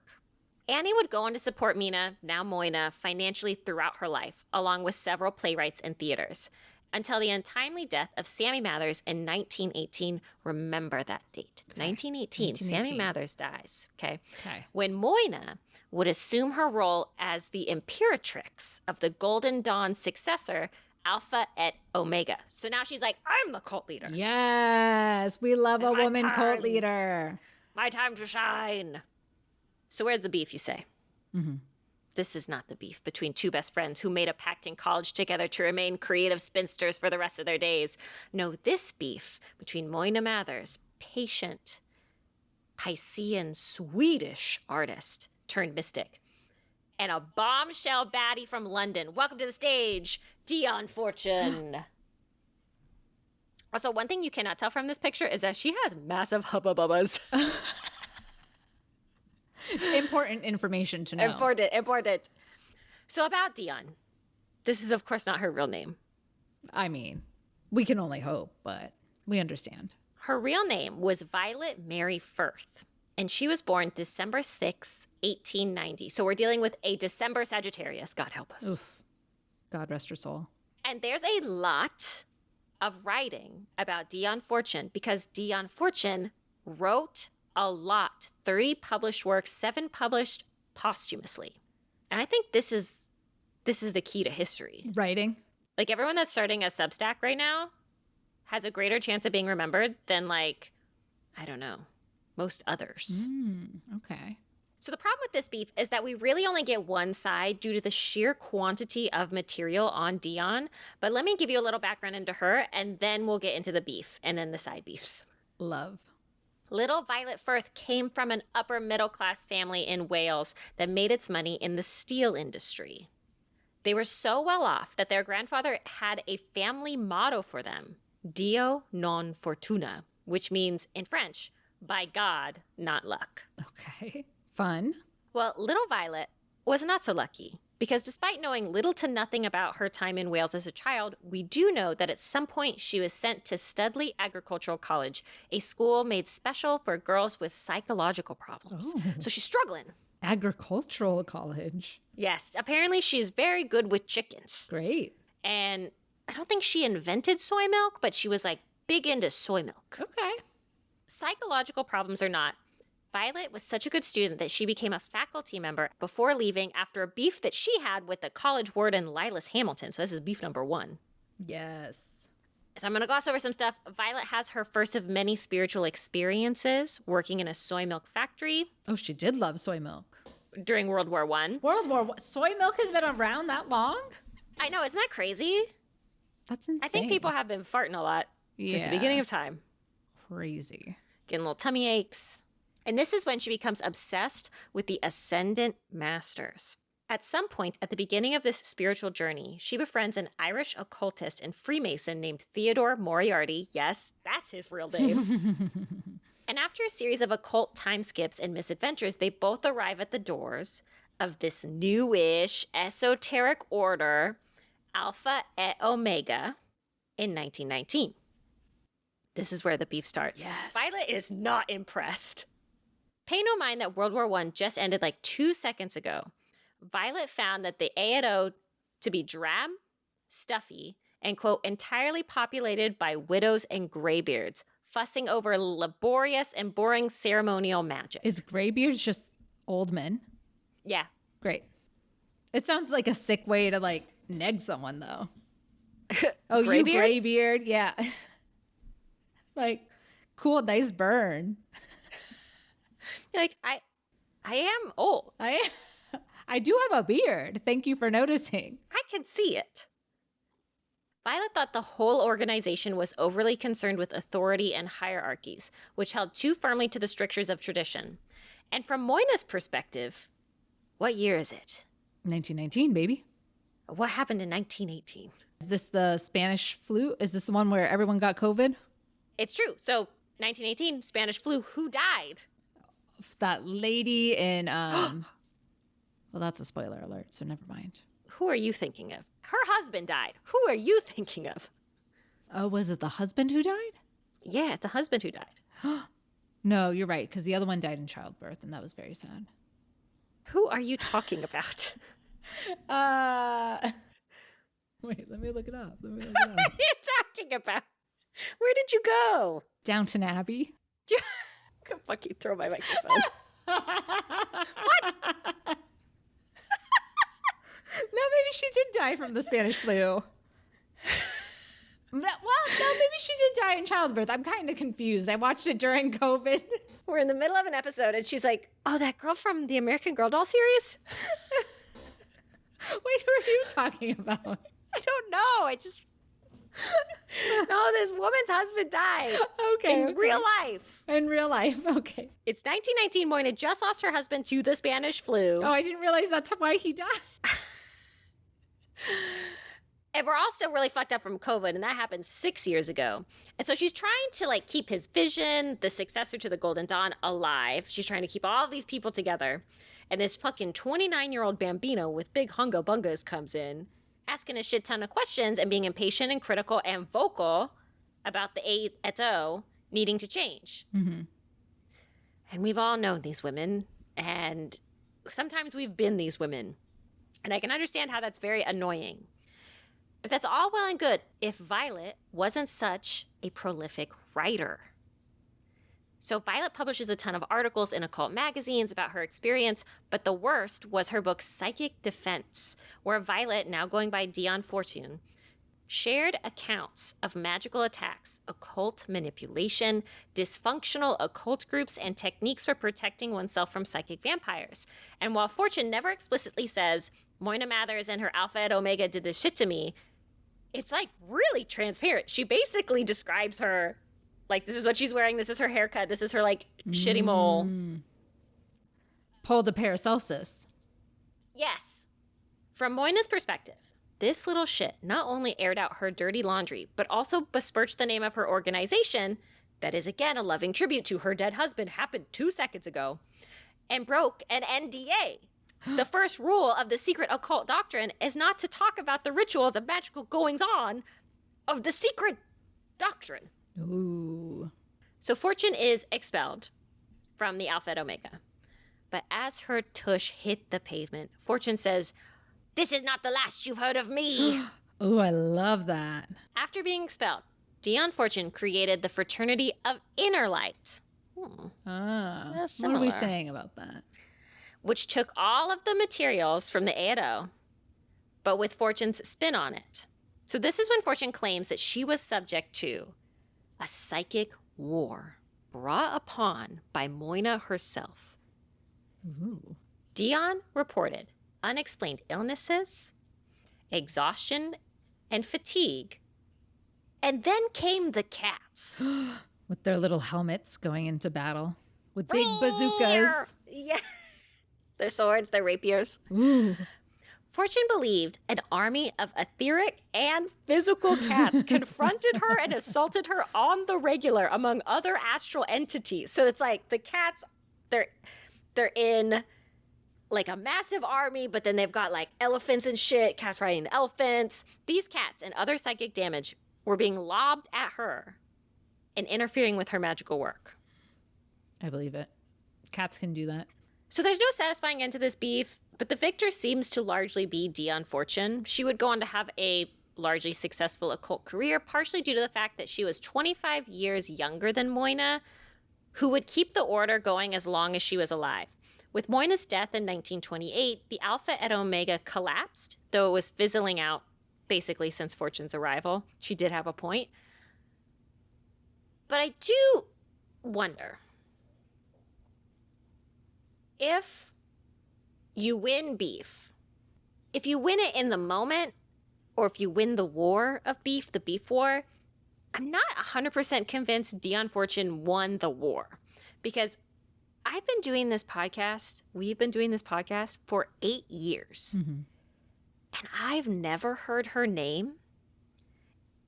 Annie would go on to support Mina, now Moina, financially throughout her life, along with several playwrights and theaters, until the untimely death of Sammy Mathers in 1918. Remember that date. Okay. 1918, Sammy Mathers dies. Okay. When Moina would assume her role as the imperatrix of the Golden Dawn successor, Alpha et Omega. So now she's like, I'm the cult leader.
Yes, we love a woman cult leader.
My time to shine. So where's the beef, you say?
Mm-hmm.
This is not the beef between two best friends who made a pact in college together to remain creative spinsters for the rest of their days. No, this beef between Moina Mathers, patient, Piscean, Swedish artist turned mystic, and a bombshell baddie from London. Welcome to the stage, Dion Fortune. Also, one thing you cannot tell from this picture is that she has massive hubba bubbas.
Important information to know.
Important. So about Dion. This is, of course, not her real name.
I mean, we can only hope, but we understand.
Her real name was Violet Mary Firth, and she was born December 6th, 1890. So we're dealing with a December Sagittarius. God help us.
Oof. God rest her soul.
And there's a lot of writing about Dion Fortune because Dion Fortune wrote a lot. 30 published works, 7 published posthumously. And I think this is the key to history.
Writing.
Like, everyone that's starting a Substack right now has a greater chance of being remembered than, like, I don't know, most others.
Okay.
So the problem with this beef is that we really only get one side due to the sheer quantity of material on Dion. But let me give you a little background into her, and then we'll get into the beef and then the side beefs.
Love.
Little Violet Firth came from an upper middle class family in Wales that made its money in the steel industry. They were so well off that their grandfather had a family motto for them, Dio non fortuna, which means in French, by God, not luck.
Okay. Fun.
Well, little Violet was not so lucky because despite knowing little to nothing about her time in Wales as a child, we do know that at some point she was sent to Studley Agricultural College, a school made special for girls with psychological problems.
Oh.
So she's struggling.
Agricultural college.
Yes, apparently she's very good with chickens.
Great.
And I don't think she invented soy milk, but she was like big into soy milk.
Okay.
Psychological problems or not, Violet was such a good student that she became a faculty member before leaving after a beef that she had with the college warden Lilas Hamilton. So this is beef number 1.
Yes.
So I'm going to gloss over some stuff. Violet has her first of many spiritual experiences working in a soy milk factory.
Oh, she did love soy milk.
During World War I.
Soy milk has been around that long?
I know, isn't that crazy?
That's insane.
I think people have been farting a lot since the beginning of time.
Crazy.
Getting little tummy aches. And this is when she becomes obsessed with the Ascendant Masters. At some point at the beginning of this spiritual journey, she befriends an Irish occultist and Freemason named Theodore Moriarty. Yes, that's his real name. And after a series of occult time skips and misadventures, they both arrive at the doors of this newish esoteric order, Alpha et Omega, in 1919. This is where the beef starts.
Yes.
Violet is not impressed. Pay no mind that World War I just ended like 2 seconds ago. Violet found that the A&O to be drab, stuffy, and, quote, entirely populated by widows and graybeards, fussing over laborious and boring ceremonial magic.
Is graybeards just old men?
Yeah.
Great. It sounds like a sick way to, like, neg someone, though. Oh,
Graybeard?
you graybeard? Yeah. Like, cool, nice burn.
You're like, I am old.
I do have a beard. Thank you for noticing.
I can see it. Violet thought the whole organization was overly concerned with authority and hierarchies, which held too firmly to the strictures of tradition. And from Moyna's perspective, what year is it?
1919, baby.
What happened in 1918?
Is this the Spanish flu? Is this the one where everyone got COVID?
It's true. So, 1918, Spanish flu. Who died?
That lady in, well, that's a spoiler alert, so never mind.
Who are you thinking of? Her husband died. Who are you thinking of?
Oh, was it the husband who died?
Yeah, the husband who died.
No, you're right, because the other one died in childbirth, and that was very sad.
Who are you talking about?
Wait, let me look it up.
What are you talking about? Where did you go?
Downton Abbey.
I'm gonna fucking throw my microphone. What?
No, maybe she did die from the Spanish flu. Well, no, maybe she did die in childbirth. I'm kind of confused. I watched it during COVID.
We're in the middle of an episode and she's like, oh, that girl from the American Girl doll series?
Wait, who are you talking about?
I don't know. No, this woman's husband died.
Okay.
In real life.
In real life, okay.
It's 1919. Moyna just lost her husband to the Spanish flu.
Oh, I didn't realize that's why he died.
And we're all still really fucked up from COVID, and that happened 6 years ago. And so she's trying to, like, keep his vision, the successor to the Golden Dawn, alive. She's trying to keep all of these people together. And this fucking 29-year-old bambino with big hunga bungas comes in, asking a shit ton of questions and being impatient and critical and vocal about the A et O needing to change.
Mm-hmm.
And we've all known these women, and sometimes we've been these women. And I can understand how that's very annoying. But that's all well and good if Violet wasn't such a prolific writer. So Violet publishes a ton of articles in occult magazines about her experience, but the worst was her book Psychic Defense, where Violet, now going by Dion Fortune, shared accounts of magical attacks, occult manipulation, dysfunctional occult groups, and techniques for protecting oneself from psychic vampires. And while Fortune never explicitly says, Moyna Mathers and her Alpha et Omega did this shit to me, it's like really transparent. She basically describes her, like, this is what she's wearing, this is her haircut, this is her, like, shitty mole.
Paul de Paracelsus.
Yes. From Moyna's perspective, this little shit not only aired out her dirty laundry, but also besmirched the name of her organization, that is again a loving tribute to her dead husband, happened 2 seconds ago, and broke an NDA. The first rule of the secret occult doctrine is not to talk about the rituals and magical goings-on of the secret doctrine.
Ooh.
So Fortune is expelled from the Alpha et Omega. But as her tush hit the pavement, Fortune says, "This is not the last you've heard of me."
Oh, I love that.
After being expelled, Dion Fortune created the Fraternity of Inner Light.
What are we
Similar.
saying about that?
Which took all of the materials from the A&O, but with Fortune's spin on it. So this is when Fortune claims that she was subject to a psychic war brought upon by Moina herself.
Ooh.
Dion reported unexplained illnesses, exhaustion, and fatigue. And then came the cats.
With their little helmets going into battle with big bazookas.
Yeah. Their swords, their rapiers.
Ooh.
Fortune believed an army of etheric and physical cats confronted her and assaulted her on the regular among other astral entities. So it's like the cats, they're in like a massive army, but then they've got like elephants and shit, cats riding the elephants. These cats and other psychic damage were being lobbed at her and interfering with her magical work.
I believe it. Cats can do that.
So there's no satisfying end to this beef, but the victor seems to largely be Dion Fortune. She would go on to have a largely successful occult career, partially due to the fact that she was 25 years younger than Moina, who would keep the order going as long as she was alive. With Moina's death in 1928, the Alpha and Omega collapsed, though it was fizzling out basically since Fortune's arrival. She did have a point. But I do wonder if you win beef, if you win it in the moment, or if you win the war of beef, the beef war, I'm not 100% convinced Dion Fortune won the war. Because I've been doing this podcast, we've been doing this podcast for 8 years.
Mm-hmm.
And I've never heard her name.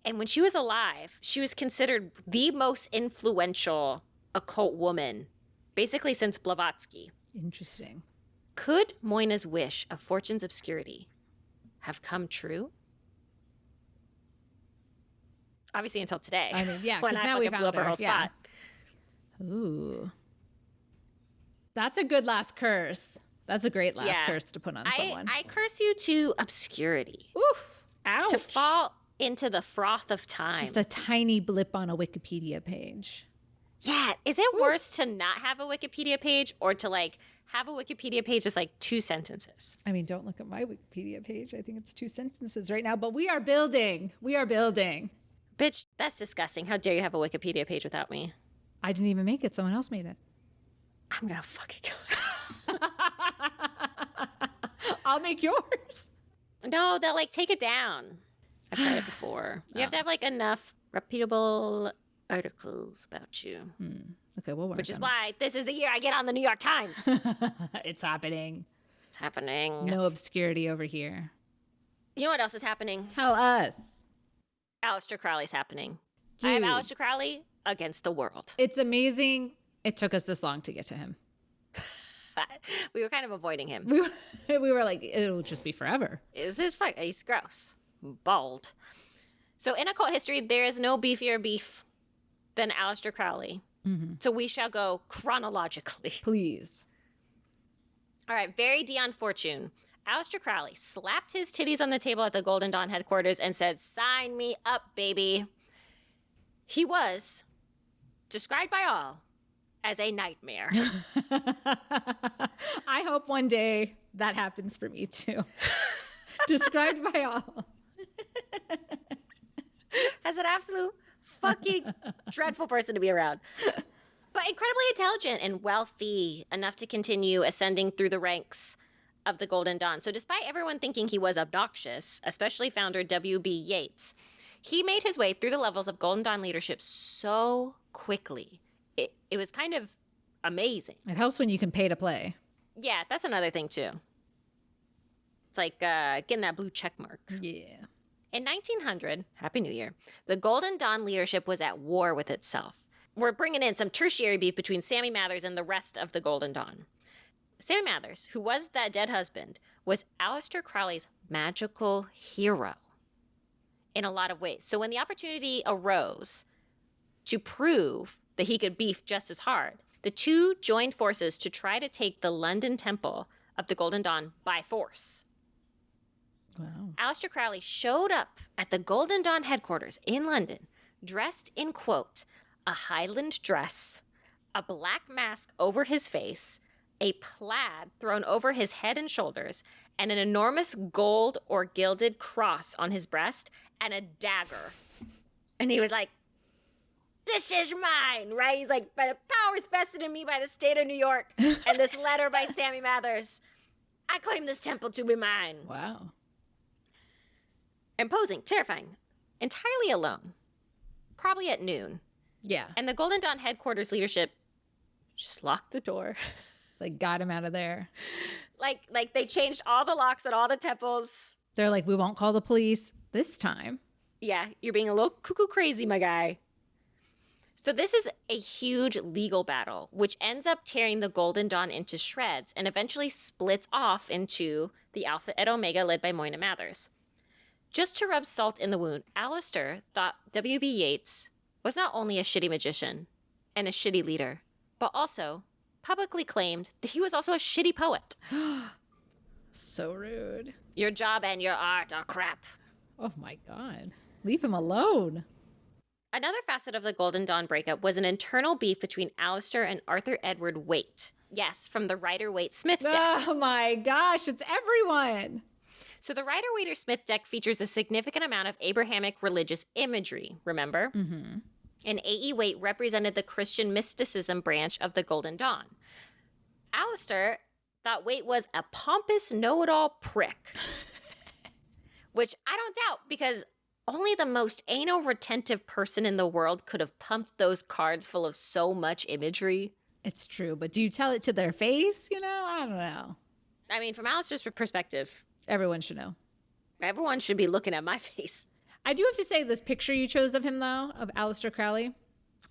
And when she was alive, she was considered the most influential occult woman, basically since Blavatsky.
Interesting.
Could Moina's wish of Fortune's obscurity have come true? Obviously until today.
I mean, yeah,
when
because
I
now we
fucking
found
blew up her
her.
whole
Yeah.
spot.
Ooh. That's a good last curse. That's a great last
Yeah.
curse to put on someone.
I curse you to obscurity.
Oof. Ouch.
To fall into the froth of time.
Just a tiny blip on a Wikipedia page.
Yeah. Is it worse to not have a Wikipedia page or to like have a Wikipedia page that's like 2 sentences?
I mean, don't look at my Wikipedia page. I think it's 2 sentences right now, but we are building. We are building.
Bitch, that's disgusting. How dare you have a Wikipedia page without me?
I didn't even make it. Someone else made it.
I'm gonna fucking kill you.
I'll make yours.
No, they'll like take it down. I've tried it before. You have to have like enough reputable articles about you.
Okay, we'll work
Which is
on
why this is the year I get on the New York Times.
it. It's happening.
It's happening.
No obscurity over here.
You know what else is happening?
Tell us.
Aleister Crowley's happening.
Dude.
I have Aleister Crowley against the world.
It's amazing. It took us this long to get to him.
We were kind of avoiding him.
We were like, it'll just be forever.
He's gross. Bald. So in occult history, there is no beefier beef than Aleister Crowley.
Mm-hmm.
So we shall go chronologically.
Please.
All right, very Dion Fortune. Aleister Crowley slapped his titties on the table at the Golden Dawn headquarters and said, "Sign me up, baby." He was described by all as a nightmare.
I hope one day that happens for me too. Described by all.
As an absolute fucking dreadful person to be around. But incredibly intelligent and wealthy, enough to continue ascending through the ranks of the Golden Dawn. So despite everyone thinking he was obnoxious, especially founder W.B. Yeats, he made his way through the levels of Golden Dawn leadership so quickly. It was kind of amazing.
It helps when you can pay to play.
Yeah, that's another thing too. It's like getting that blue check mark.
Yeah.
In 1900, Happy New Year, the Golden Dawn leadership was at war with itself. We're bringing in some tertiary beef between Sammy Mathers and the rest of the Golden Dawn. Sammy Mathers, who was that dead husband, was Aleister Crowley's magical hero in a lot of ways. So when the opportunity arose to prove that he could beef just as hard, the two joined forces to try to take the London Temple of the Golden Dawn by force.
Wow.
Aleister Crowley showed up at the Golden Dawn headquarters in London, dressed in, quote, a Highland dress, a black mask over his face, a plaid thrown over his head and shoulders, and an enormous gold or gilded cross on his breast, and a dagger. And he was like, this is mine, right? He's like, by the powers vested in me by the state of New York and this letter by Sammy Mathers, I claim this temple to be mine.
Wow.
Imposing, terrifying, entirely alone, probably at noon.
Yeah.
And the Golden Dawn headquarters leadership just locked the door.
Like, got him out of there.
Like they changed all the locks at all the temples.
They're like, we won't call the police this time.
Yeah, you're being a little cuckoo crazy, my guy. So this is a huge legal battle, which ends up tearing the Golden Dawn into shreds and eventually splits off into the Alpha and Omega led by Moyna Mathers. Just to rub salt in the wound, Alistair thought W.B. Yeats was not only a shitty magician and a shitty leader, but also publicly claimed that he was also a shitty poet.
So rude.
Your job and your art are crap.
Oh my God. Leave him alone.
Another facet of the Golden Dawn breakup was an internal beef between Alistair and Arthur Edward Waite. Yes, from the Rider-Waite-Smith deck.
Oh my gosh, it's everyone.
So the Rider-Waite-Smith deck features a significant amount of Abrahamic religious imagery, remember?
Mm-hmm.
And A.E. Waite represented the Christian mysticism branch of the Golden Dawn. Alistair thought Waite was a pompous know-it-all prick. Which I don't doubt, because only the most anal retentive person in the world could have pumped those cards full of so much imagery.
It's true, but do you tell it to their face? You know, I don't know.
I mean, from Alistair's perspective,
Everyone should know.
everyone should be looking at my face.
I do have to say, this picture you chose of him, though, of Aleister Crowley,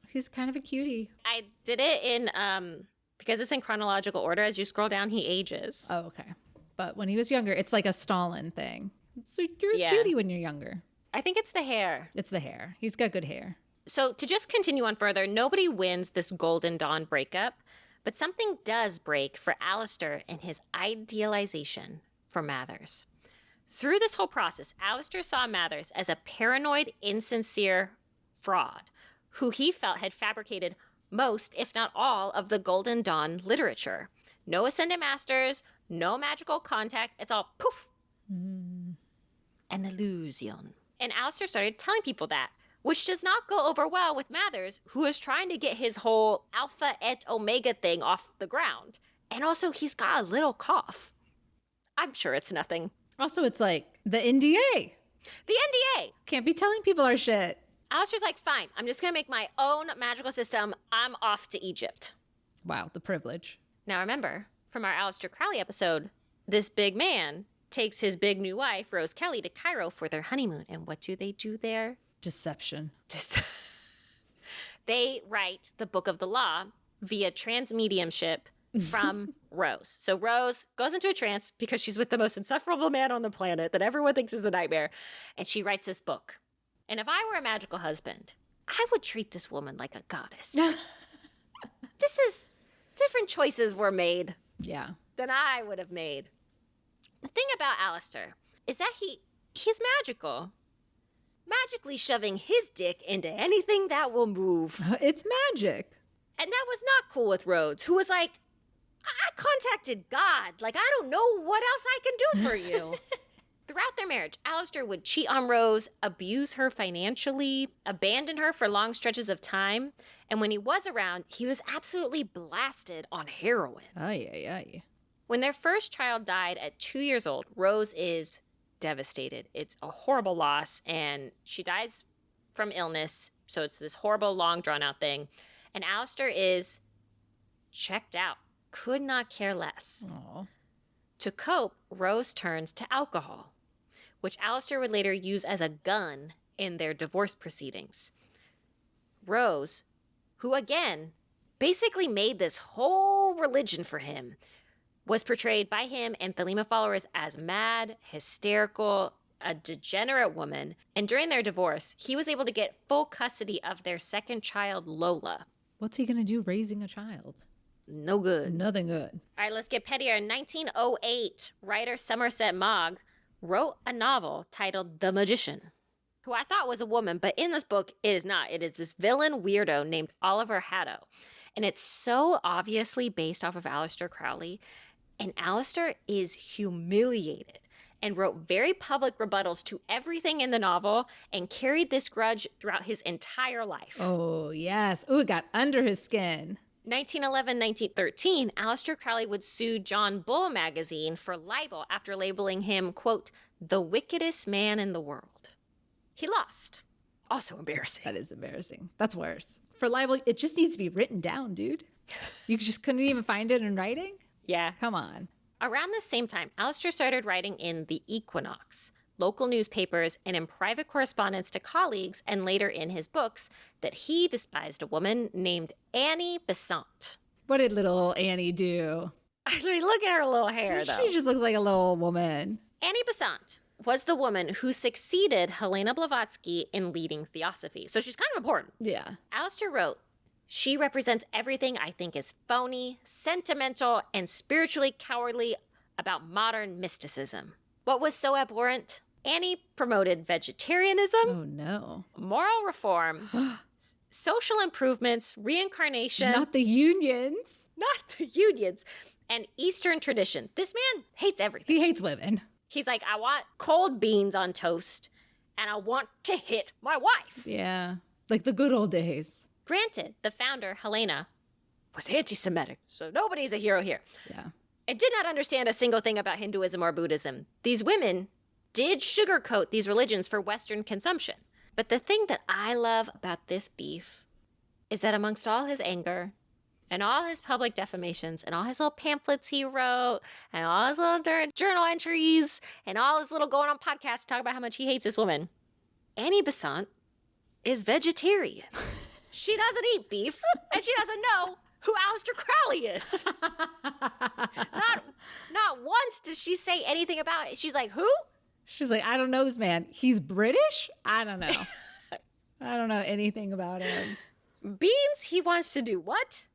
he's kind of a cutie.
I did it in, because it's in chronological order. As you scroll down, he ages.
Oh, okay. But when he was younger, it's like a Stalin thing. So you're a
Yeah.
cutie when you're younger.
I think it's the hair.
It's the hair. He's got good hair.
So to just continue on further, nobody wins this Golden Dawn breakup, but something does break for Alistair and his idealization for Mathers. Through this whole process, Alistair saw Mathers as a paranoid, insincere fraud who he felt had fabricated most, if not all, of the Golden Dawn literature. No Ascended Masters, no magical contact. It's all poof. An illusion. And Alistair started telling people that, which does not go over well with Mathers, who is trying to get his whole Alpha et Omega thing off the ground. And also, he's got a little cough. I'm sure it's nothing.
Also, it's like the NDA.
The NDA.
Can't be telling people our shit.
Alistair's like, fine, I'm just going to make my own magical system. I'm off to Egypt.
Wow, the privilege.
Now remember, from our Aleister Crowley episode, this big man takes his big new wife, Rose Kelly, to Cairo for their honeymoon. And what do they do there?
Deception.
They write the Book of the Law via transmediumship from Rose. So Rose goes into a trance because she's with the most insufferable man on the planet that everyone thinks is a nightmare. And she writes this book. And if I were a magical husband, I would treat this woman like a goddess. Different choices were made
Yeah.
than I would have made. The thing about Alistair is that he's magical. Magically shoving his dick into anything that will move.
It's magic.
And that was not cool with Rhodes, who was like, I contacted God. Like, I don't know what else I can do for you. Throughout their marriage, Alistair would cheat on Rose, abuse her financially, abandon her for long stretches of time. And when he was around, he was absolutely blasted on heroin.
Ay, ay, ay.
When their first child died at 2 years old, Rose is devastated. It's a horrible loss, and she dies from illness. So it's this horrible, long, drawn-out thing. And Alistair is checked out, could not care less.
Aw.
To cope, Rose turns to alcohol, which Alistair would later use as a gun in their divorce proceedings. Rose, who again basically made this whole religion for him, was portrayed by him and Thelema followers as mad, hysterical, a degenerate woman. And during their divorce, he was able to get full custody of their second child, Lola.
What's he going to do raising a child?
No good.
Nothing good.
All right, let's get pettier. In 1908, writer Somerset Maugham wrote a novel titled The Magician, who I thought was a woman, but in this book, it is not. It is this villain weirdo named Oliver Haddo. And it's so obviously based off of Aleister Crowley. And Aleister is humiliated and wrote very public rebuttals to everything in the novel and carried this grudge throughout his entire life.
Oh, yes. Oh, it got under his skin.
1911, 1913, Aleister Crowley would sue John Bull magazine for libel after labeling him, quote, the wickedest man in the world. He lost. Also embarrassing.
That is embarrassing. That's worse. For libel, it just needs to be written down, dude. You just couldn't even find it in writing?
Yeah.
Come on.
Around the same time, Aleister started writing in the Equinox, local newspapers, and in private correspondence to colleagues, and later in his books, that he despised a woman named Annie Besant.
What did little old Annie do?
I mean, look at her little hair, though.
She just looks like a little woman.
Annie Besant was the woman who succeeded Helena Blavatsky in leading Theosophy. So she's kind of important.
Yeah.
Aleister wrote, she represents everything I think is phony, sentimental, and spiritually cowardly about modern mysticism. What was so abhorrent? Annie promoted vegetarianism,
Oh, no.
moral reform, social improvements, reincarnation,
Not the unions.
not the unions, and Eastern tradition. This man hates everything.
He hates women.
He's like, I want cold beans on toast, and I want to hit my wife.
Yeah. Like the good old days.
Granted, the founder, Helena, was anti-Semitic, so nobody's a hero here.
Yeah.
And did not understand a single thing about Hinduism or Buddhism. These women did sugarcoat these religions for Western consumption. But the thing that I love about this beef is that amongst all his anger and all his public defamations and all his little pamphlets he wrote and all his little journal entries and all his little going on podcasts to talk about how much he hates this woman, Annie Besant is vegetarian. She doesn't eat beef, and she doesn't know who Aleister Crowley is. Not once does she say anything about it. She's like, who?
She's like, I don't know this man. He's British? I don't know. I don't know anything about him.
Beans, he wants to do what?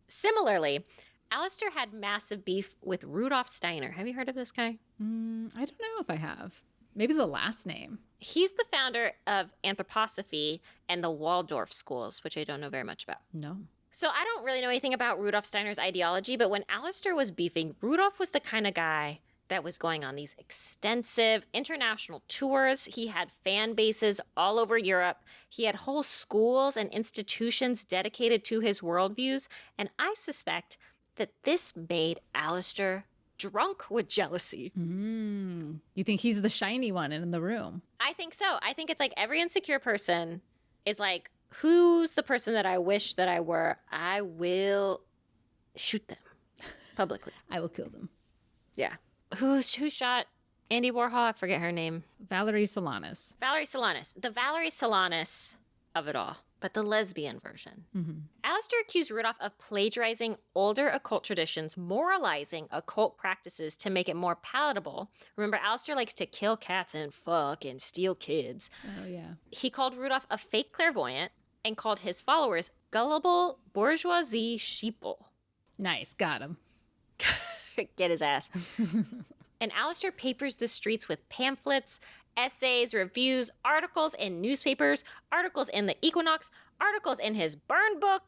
Similarly, Aleister had massive beef with Rudolf Steiner. Have you heard of this guy?
I don't know if I have. Maybe the last name.
He's the founder of anthroposophy and the Waldorf schools, which I don't know very much about.
No.
So I don't really know anything about Rudolf Steiner's ideology, but when Aleister was beefing, Rudolf was the kind of guy that was going on these extensive international tours. He had fan bases all over Europe. He had whole schools and institutions dedicated to his worldviews. And I suspect that this made Aleister drunk with jealousy.
You think he's the shiny one in the room?
I think so. I think it's like every insecure person is like, who's the person that I wish that I were? I will shoot them publicly.
I will kill them.
Yeah. Who shot Andy Warhol? I forget her name.
Valerie Solanas.
Valerie Solanas. The Valerie Solanas of it all, but the lesbian version. Aleister accused Rudolph of plagiarizing older occult traditions, moralizing occult practices to make it more palatable. Remember, Aleister likes to kill cats and fuck and steal kids.
Oh, yeah.
He called Rudolph a fake clairvoyant and called his followers gullible bourgeoisie sheeple.
Nice. Got him.
Get his ass. And Aleister papers the streets with pamphlets, essays, reviews, articles in newspapers, articles in the Equinox, articles in his burn book.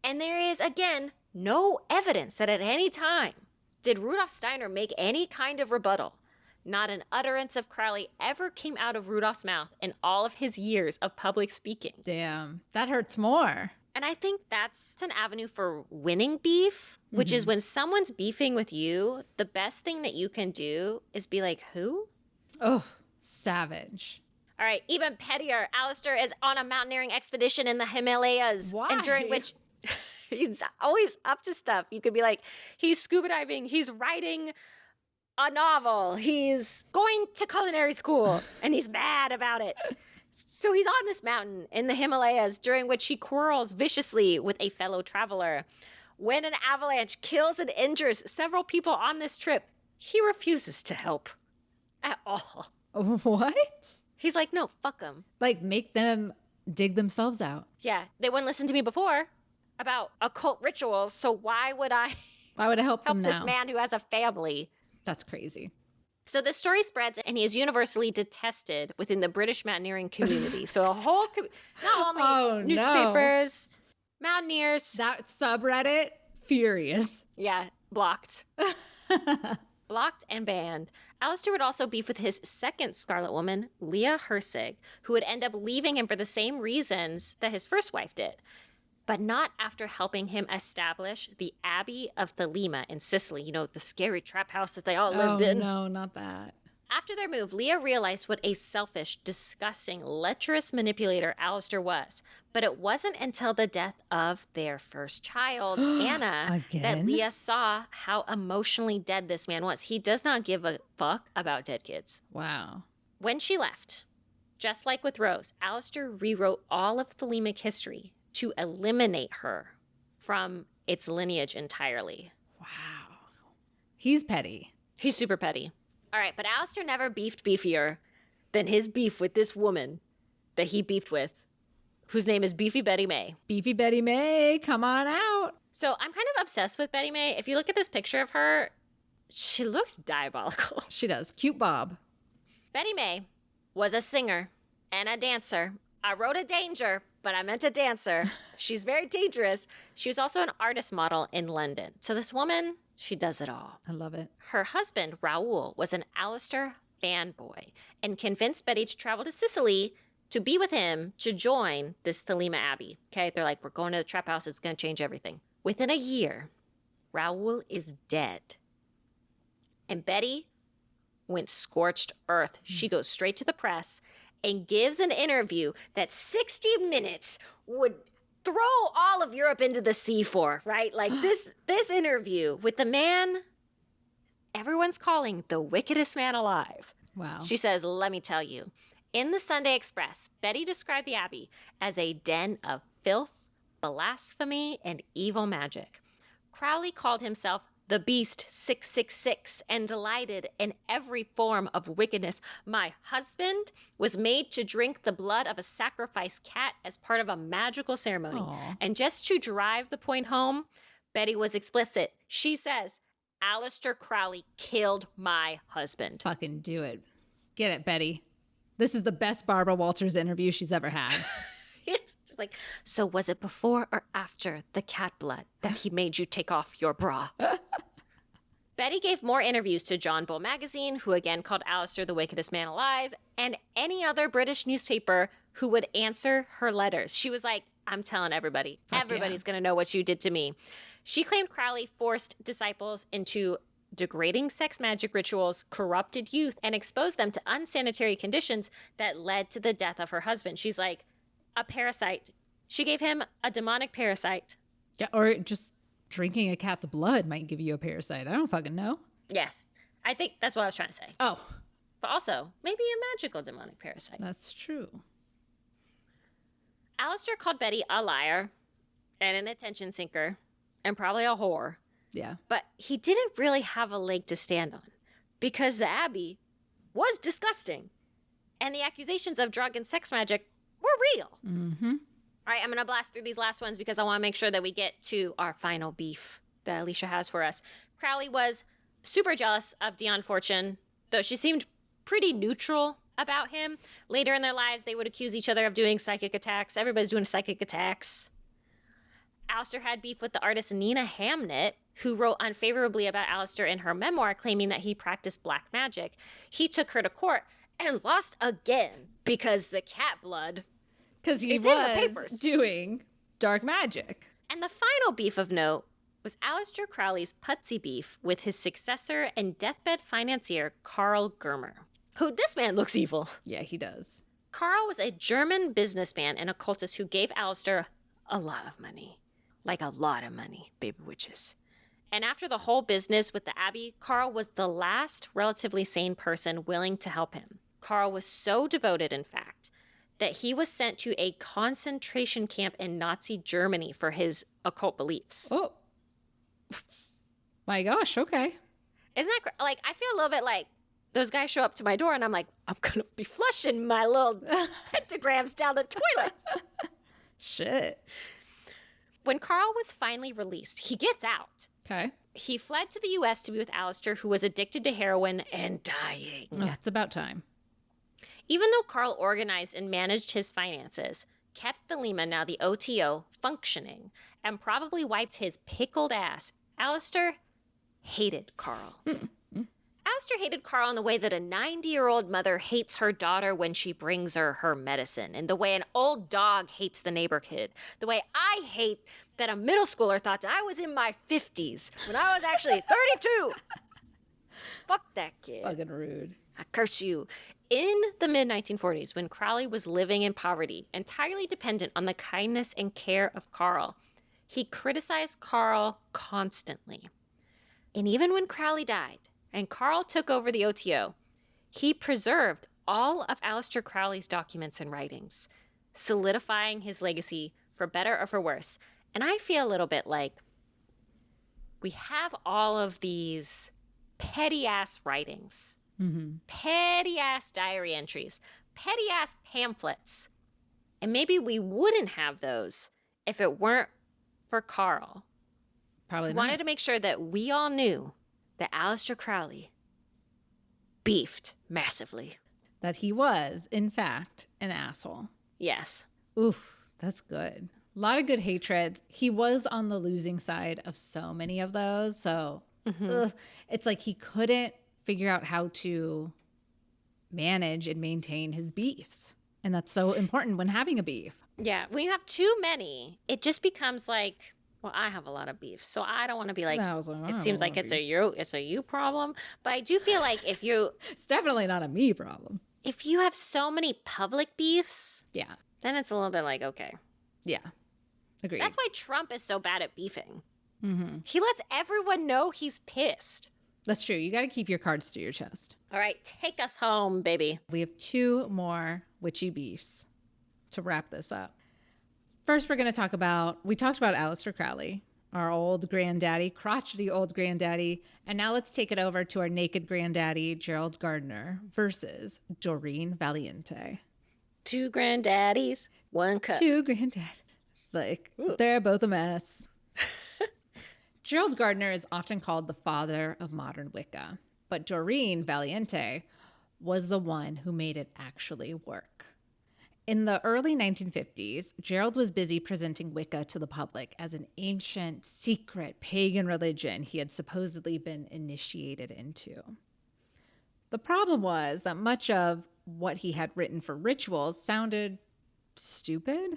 And there is, again, no evidence that at any time did Rudolf Steiner make any kind of rebuttal. Not an utterance of Crowley ever came out of Rudolph's mouth in all of his years of public speaking.
Damn. That hurts more.
And I think that's an avenue for winning beef, which is when someone's beefing with you, the best thing that you can do is be like, who?
Oh, savage.
All right, even pettier. Aleister is on a mountaineering expedition in the Himalayas.
Why?
And during which he's always up to stuff. You could be like, he's scuba diving, he's writing a novel, he's going to culinary school, and he's mad about it. So he's on this mountain in the Himalayas, during which he quarrels viciously with a fellow traveler. When an avalanche kills and injures several people on this trip, he refuses to help at all.
What?
He's like, no, fuck them.
Like, make them dig themselves out.
Yeah, they wouldn't listen to me before about occult rituals, so why would I
Why would I help them now?
this man who has a family?
That's crazy.
So this story spreads, and he is universally detested within the British mountaineering community. So a whole, not only
Oh, no.
newspapers, Mountaineers.
That subreddit, furious.
Yeah, blocked. Blocked and banned. Alistair would also beef with his second Scarlet Woman, Leah Hersig, who would end up leaving him for the same reasons that his first wife did, but not after helping him establish the Abbey of Thelema in Sicily, you know, the scary trap house that they all lived in.
No, not that.
After their move, Leah realized what a selfish, disgusting, lecherous manipulator Alistair was. But it wasn't until the death of their first child, Anna, that Leah saw how emotionally dead this man was. He does not give a fuck about dead kids.
Wow.
When she left, just like with Rose, Alistair rewrote all of Thelemic history to eliminate her from its lineage entirely.
Wow. He's petty.
He's super petty. All right, but Alistair never beefed beefier than his beef with this woman that he beefed with, whose name is Beefy Betty May.
Beefy Betty May, come on out.
So I'm kind of obsessed with Betty May. If you look at this picture of her, she looks diabolical.
She does. Cute Bob.
Betty May was a singer and a dancer. I wrote a danger, but I meant a dancer. She's very dangerous. She was also an artist model in London. So this woman, she does it all.
I love it.
Her husband, Raoul, was an Alistair fanboy and convinced Betty to travel to Sicily to be with him to join this Thelema Abbey. Okay, they're like, we're going to the trap house. It's going to change everything. Within a year, Raoul is dead. And Betty went scorched earth. She goes straight to the press and gives an interview that 60 Minutes would throw all of Europe into the sea for, right? Like this interview with the man everyone's calling the wickedest man alive.
Wow.
She says, let me tell you. In the Sunday Express, Betty described the Abbey as a den of filth, blasphemy, and evil magic. Crowley called himself the Beast 666 and delighted in every form of wickedness. My husband was made to drink the blood of a sacrificed cat as part of a magical ceremony.
Aww.
And just to drive the point home, Betty was explicit. She says, Alistair Crowley killed my husband.
Fucking do it. Get it, Betty. This is the best Barbara Walters interview she's ever had.
It's just like, so was it before or after the cat blood that he made you take off your bra? Betty gave more interviews to John Bull magazine, who again called Alistair the wickedest man alive, and any other British newspaper who would answer her letters. She was like, I'm telling everybody. Everybody's going to know what you did to me. She claimed Crowley forced disciples into degrading sex magic rituals, corrupted youth, and exposed them to unsanitary conditions that led to the death of her husband. She's like, a parasite. She gave him a demonic parasite.
Yeah, or just drinking a cat's blood might give you a parasite. I don't fucking know.
Yes. I think that's what I was trying to say.
Oh.
But also, maybe a magical demonic parasite.
That's true.
Alistair called Betty a liar and an attention sinker and probably a whore.
Yeah.
But he didn't really have a leg to stand on because the Abbey was disgusting and the accusations of drug and sex magic were real.
Mm-hmm.
All right, I'm going to blast through these last ones because I want to make sure that we get to our final beef that Alicia has for us. Crowley was super jealous of Dion Fortune, though she seemed pretty neutral about him. Later in their lives, they would accuse each other of doing psychic attacks. Everybody's doing psychic attacks. Alistair had beef with the artist Nina Hamnet, who wrote unfavorably about Alistair in her memoir, claiming that he practiced black magic. He took her to court and lost again because the cat blood
because he
is in the papers.
Doing dark magic.
And the final beef of note was Alistair Crowley's putsy beef with his successor and deathbed financier, Karl Germer, who this man looks evil.
Yeah, he does.
Karl was a German businessman and occultist who gave Alistair a lot of money. Like a lot of money, baby witches. And after the whole business with the Abbey, Karl was the last relatively sane person willing to help him. Karl was so devoted, in fact, that he was sent to a concentration camp in Nazi Germany for his occult beliefs.
Oh. My gosh, okay.
Isn't that like, I feel a little bit like those guys show up to my door and I'm like, I'm going to be flushing my little pentagrams down the toilet.
Shit.
When Karl was finally released, he gets out.
Okay.
He fled to the U.S. to be with Alistair, who was addicted to heroin and dying.
Oh, it's about time.
Even though Karl organized and managed his finances, kept the Lima, now the OTO, functioning and probably wiped his pickled ass. Alistair hated Carl. Alistair hated Carl in the way that a 90-year-old mother hates her daughter when she brings her her medicine, and the way an old dog hates the neighbor kid, the way I hate that a middle schooler thought I was in my 50s when I was actually 32. Fuck that kid.
Fucking rude.
I curse you. In the mid-1940s, when Crowley was living in poverty, entirely dependent on the kindness and care of Carl, he criticized Carl constantly. And even when Crowley died and Carl took over the OTO, he preserved all of Aleister Crowley's documents and writings, solidifying his legacy for better or for worse. And I feel a little bit like we have all of these petty-ass writings, petty-ass diary entries, petty-ass pamphlets. And maybe we wouldn't have those if it weren't for Carl.
Probably
He
not.
wanted to make sure that we all knew that Aleister Crowley beefed massively.
That he was, in fact, an asshole.
Yes.
Oof, that's good. A lot of good hatred. He was on the losing side of so many of those. So it's like he couldn't figure out how to manage and maintain his beefs. And that's so important when having a beef.
Yeah. When you have too many, it just becomes like, well, I have a lot of beef, so I don't want to be like, it seems like it's a you problem. But I do feel like
it's definitely not a me problem.
If you have so many public beefs,
Yeah.
then it's a little bit like, okay.
Yeah. Agreed.
That's why Trump is so bad at beefing.
Mm-hmm.
He lets everyone know he's pissed.
That's true. You got to keep your cards to your chest.
All right, take us home, baby.
We have 2 more witchy beefs to wrap this up. First, we talked about Aleister Crowley, our old granddaddy, crotchety old granddaddy. And now let's take it over to our naked granddaddy, Gerald Gardner, versus Doreen Valiente.
2 granddaddies, 1 cup.
2 granddad. It's like, they're both a mess. Gerald Gardner is often called the father of modern Wicca, but Doreen Valiente was the one who made it actually work. In the early 1950s, Gerald was busy presenting Wicca to the public as an ancient, secret pagan religion he had supposedly been initiated into. The problem was that much of what he had written for rituals sounded stupid.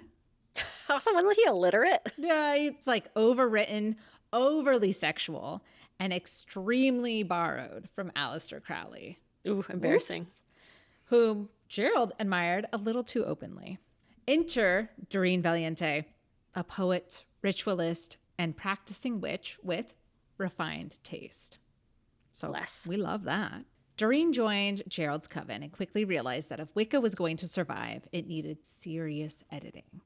Also, wasn't he illiterate?
Yeah, it's like overwritten, overly sexual, and extremely borrowed from Aleister Crowley.
Ooh, embarrassing.
Oops. Whom Gerald admired a little too openly. Enter Doreen Valiente, a poet, ritualist, and practicing witch with refined taste. So
Bless.
We love that. Doreen joined Gerald's coven and quickly realized that if Wicca was going to survive, it needed serious editing.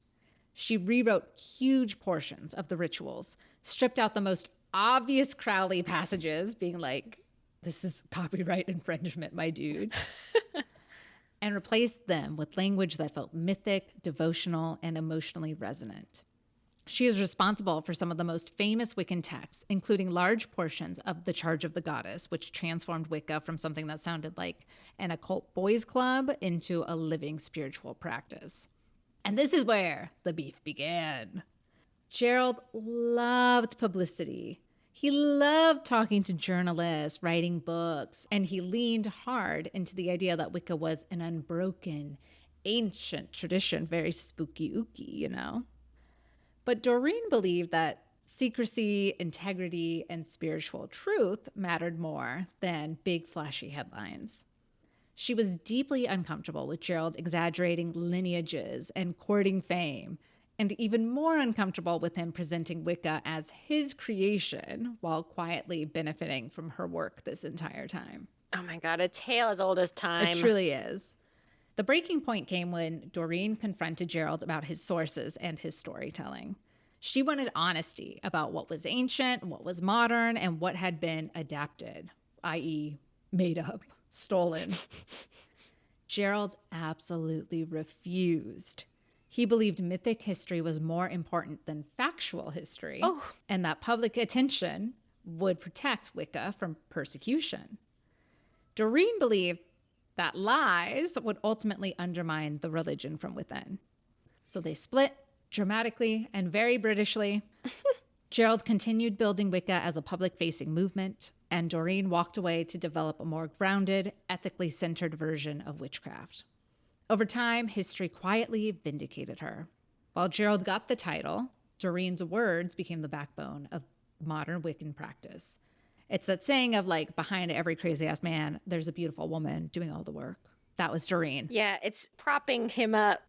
She rewrote huge portions of the rituals, stripped out the most obvious Crowley passages, being like, this is copyright infringement, my dude, and replaced them with language that felt mythic, devotional, and emotionally resonant. She is responsible for some of the most famous Wiccan texts, including large portions of The Charge of the Goddess, which transformed Wicca from something that sounded like an occult boys' club into a living spiritual practice. And this is where the beef began. Gerald loved publicity. He loved talking to journalists, writing books, and he leaned hard into the idea that Wicca was an unbroken, ancient tradition, very spooky-ooky, you know? But Doreen believed that secrecy, integrity, and spiritual truth mattered more than big, flashy headlines. She was deeply uncomfortable with Gerald exaggerating lineages and courting fame, and even more uncomfortable with him presenting Wicca as his creation while quietly benefiting from her work this entire time.
Oh my God, a tale as old as time.
It truly is. The breaking point came when Doreen confronted Gerald about his sources and his storytelling. She wanted honesty about what was ancient, what was modern, and what had been adapted, i.e. made up, stolen. Gerald absolutely refused. He believed mythic history was more important than factual history, and that public attention would protect Wicca from persecution. Doreen believed that lies would ultimately undermine the religion from within. So they split dramatically and very Britishly. Gerald continued building Wicca as a public-facing movement, and Doreen walked away to develop a more grounded, ethically centered version of witchcraft. Over time, history quietly vindicated her. While Gerald got the title, Doreen's words became the backbone of modern Wiccan practice. It's that saying of like, behind every crazy-ass man, there's a beautiful woman doing all the work. That was Doreen.
Yeah, it's propping him up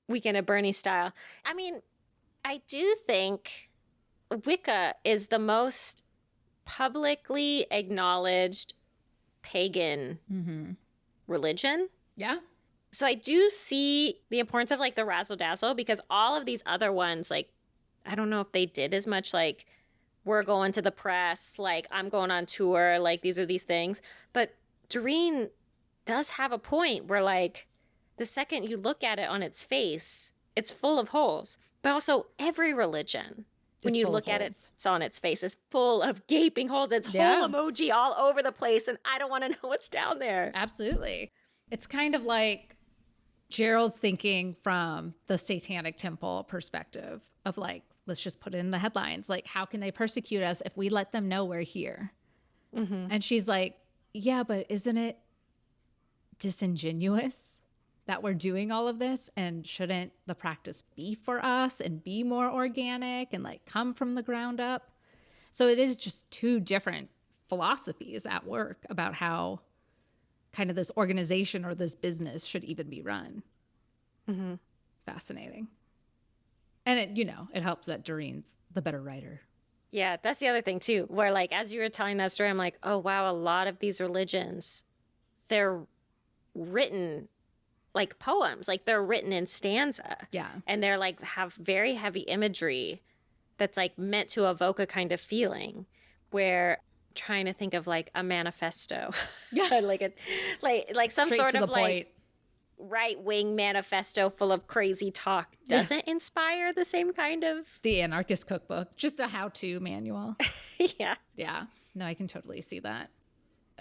Weekend at Bernie style. I mean, I do think Wicca is the most publicly acknowledged pagan religion.
Yeah.
So I do see the importance of like the razzle dazzle, because all of these other ones, like, I don't know if they did as much, like, we're going to the press, like, I'm going on tour, like, these are these things. But Doreen does have a point where, like, the second you look at it on its face, it's full of holes. But also every religion, when you look at it, it's on its face, is full of gaping holes. It's whole emoji all over the place, and I don't want to know what's down there.
Absolutely. It's kind of like Gerald's thinking from the Satanic Temple perspective of like, let's just put it in the headlines. Like, how can they persecute us if we let them know we're here? And she's like, yeah, but isn't it disingenuous that we're doing all of this? And shouldn't the practice be for us and be more organic and like come from the ground up? So it is just two different philosophies at work about how kind of this organization or this business should even be run. Fascinating. And it, you know, it helps that Doreen's the better writer.
Yeah, that's the other thing too, where like, as you were telling that story, I'm like, oh wow, a lot of these religions, they're written like poems, like they're written in stanza.
Yeah.
And they're like, have very heavy imagery that's like meant to evoke a kind of feeling, where trying to think of like a manifesto.
Yeah.
like some
Straight
sort
to the
of like
point.
right-wing manifesto full of crazy talk doesn't inspire the same kind of...
The Anarchist Cookbook, just a how-to manual.
Yeah.
Yeah. No, I can totally see that.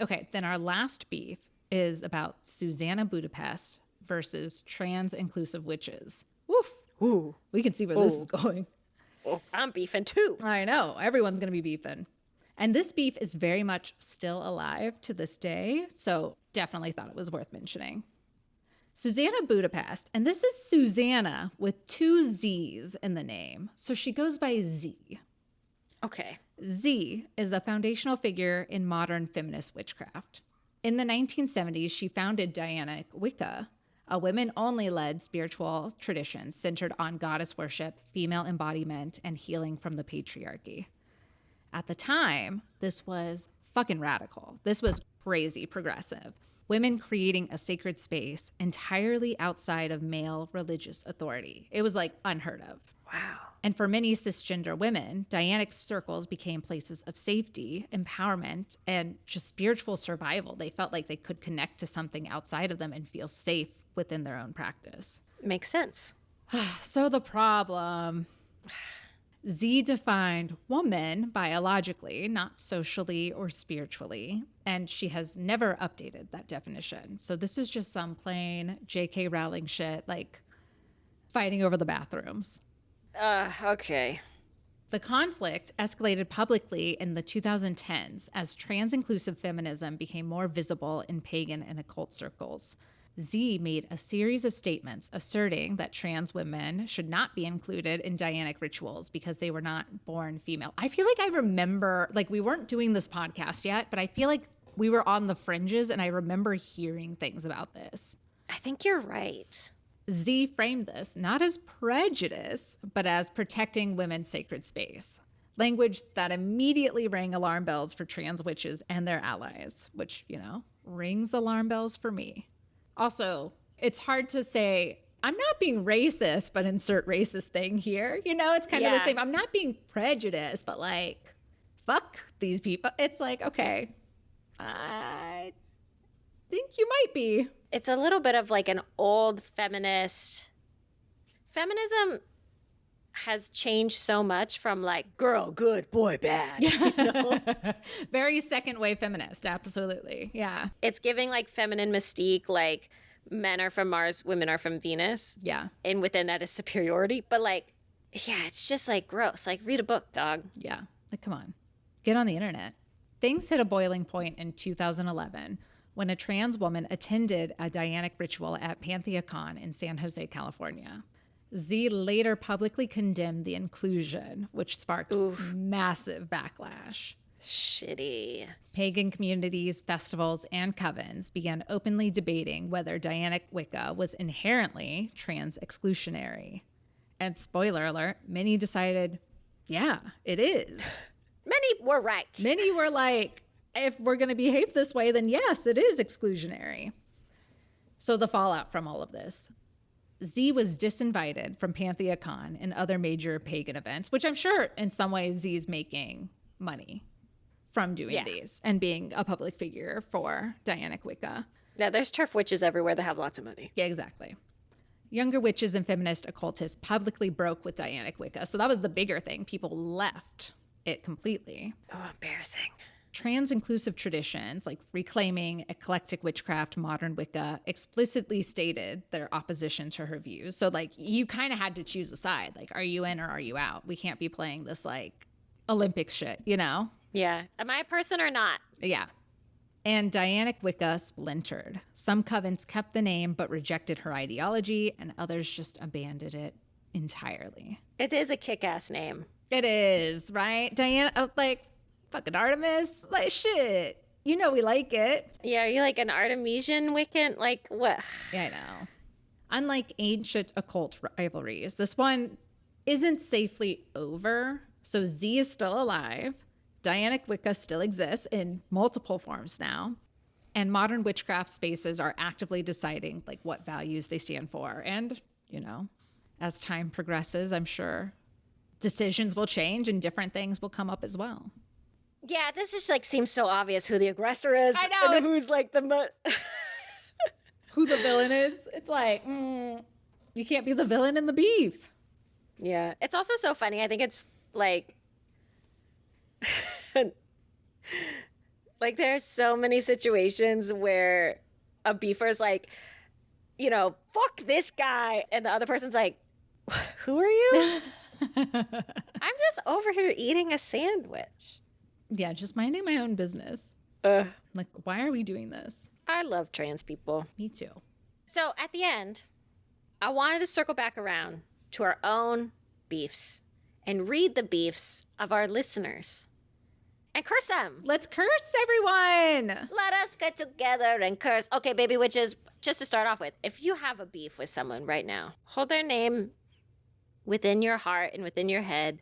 Okay, then our last beef is about Susanna Budapest versus trans-inclusive witches. Woof.
Ooh.
We can see where this is going.
Oh, I'm beefing too.
I know. Everyone's going to be beefing. And this beef is very much still alive to this day, so definitely thought it was worth mentioning. Susanna Budapest, and this is Susanna with 2 Z's in the name, so she goes by Z.
Okay.
Z is a foundational figure in modern feminist witchcraft. In the 1970s, she founded Dianic Wicca, a women-only led spiritual tradition centered on goddess worship, female embodiment, and healing from the patriarchy. At the time, this was fucking radical. This was crazy progressive. Women creating a sacred space entirely outside of male religious authority. It was like unheard of.
Wow.
And for many cisgender women, Dianic circles became places of safety, empowerment, and just spiritual survival. They felt like they could connect to something outside of them and feel safe within their own practice.
Makes sense.
So the problem... Z defined woman biologically, not socially or spiritually, and she has never updated that definition. So this is just some plain J.K. Rowling shit, like fighting over the bathrooms.
Okay.
The conflict escalated publicly in the 2010s as trans-inclusive feminism became more visible in pagan and occult circles. Z made a series of statements asserting that trans women should not be included in Dianic rituals because they were not born female. I feel like I remember, like, we weren't doing this podcast yet, but I feel like we were on the fringes and I remember hearing things about this.
I think you're right.
Z framed this not as prejudice, but as protecting women's sacred space. Language that immediately rang alarm bells for trans witches and their allies, which, you know, rings alarm bells for me. Also, it's hard to say, I'm not being racist, but insert racist thing here. You know, it's kind of the same. I'm not being prejudiced, but like, fuck these people. It's like, okay, I think you might be.
It's a little bit of like an old feminist. Feminism has changed so much from like girl good, boy bad. You know?
Very second wave feminist. Absolutely. Yeah.
It's giving like feminine mystique, like men are from Mars, women are from Venus.
Yeah.
And within that is superiority. But like, yeah, it's just like gross. Like, read a book, dog.
Yeah. Like, come on. Get on the internet. Things hit a boiling point in 2011 when a trans woman attended a Dianic ritual at PantheaCon in San Jose, California. Z later publicly condemned the inclusion, which sparked massive backlash.
Shitty.
Pagan communities, festivals, and covens began openly debating whether Dianic Wicca was inherently trans exclusionary. And spoiler alert, many decided, yeah, it is.
Many were right.
Many were like, if we're going to behave this way, then yes, it is exclusionary. So the fallout from all of this. Z was disinvited from PantheaCon and other major pagan events, which I'm sure in some ways Z is making money from doing these and being a public figure for Dianic Wicca.
Yeah, there's turf witches everywhere that have lots of money.
Yeah, exactly. Younger witches and feminist occultists publicly broke with Dianic Wicca. So that was the bigger thing. People left it completely.
Oh, embarrassing.
Trans-inclusive traditions like reclaiming eclectic witchcraft, modern Wicca, explicitly stated their opposition to her views. So like you kind of had to choose a side. Like, are you in or are you out? We can't be playing this like Olympics shit, you know?
Yeah. Am I a person or not?
Yeah. And Dianic Wicca splintered. Some covens kept the name but rejected her ideology, and others just abandoned it entirely.
It is a kick-ass name.
It is, right? Diana, like, fucking Artemis, like, shit. You know we like it.
Yeah, are you like an Artemisian Wiccan? Like, what?
Yeah, I know. Unlike ancient occult rivalries, this one isn't safely over. So Z is still alive. Dianic Wicca still exists in multiple forms now. And modern witchcraft spaces are actively deciding like what values they stand for. And, you know, as time progresses, I'm sure decisions will change and different things will come up as well.
Yeah, this just like seems so obvious who the aggressor is.
I know.
And who's like the
who the villain is. It's like, you can't be the villain in the beef.
Yeah. It's also so funny. I think it's like like there's so many situations where a beefer's like, you know, fuck this guy, and the other person's like, who are you? I'm just over here eating a sandwich.
Yeah, just minding my own business. Like, why are we doing this?
I love trans people.
Me too.
So at the end, I wanted to circle back around to our own beefs and read the beefs of our listeners and curse them.
Let's curse everyone.
Let us get together and curse. Okay, baby witches, just to start off with, if you have a beef with someone right now, hold their name within your heart and within your head,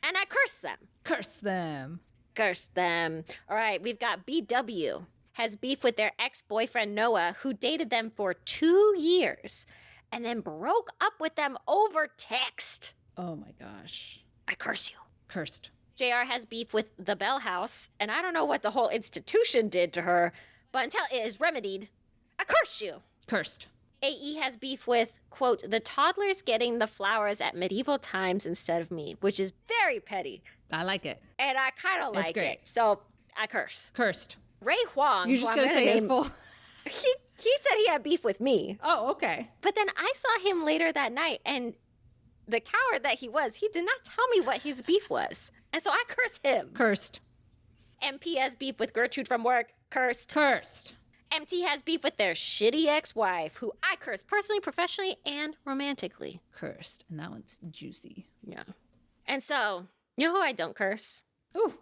and I curse them.
Curse them.
Curse them. All right, we've got BW has beef with their ex-boyfriend Noah, who dated them for 2 years and then broke up with them over text.
Oh my gosh.
I curse you.
Cursed.
JR has beef with the Bell House, and I don't know what the whole institution did to her, but until it is remedied, I curse you.
Cursed.
AE has beef with, quote, the toddlers getting the flowers at medieval times instead of me, which is very petty.
I like it.
And I kind of like
great.
it. So I curse.
Cursed.
Ray Huang.
You're just going to say his full...
He said he had beef with me.
Oh, okay.
But then I saw him later that night, and the coward that he was, he did not tell me what his beef was. And so I curse him.
Cursed.
MP has beef with Gertrude from work. Cursed.
Cursed.
MT has beef with their shitty ex-wife, who I curse personally, professionally, and romantically.
Cursed. And that one's juicy.
Yeah. And so, you know who I don't curse?
Ooh.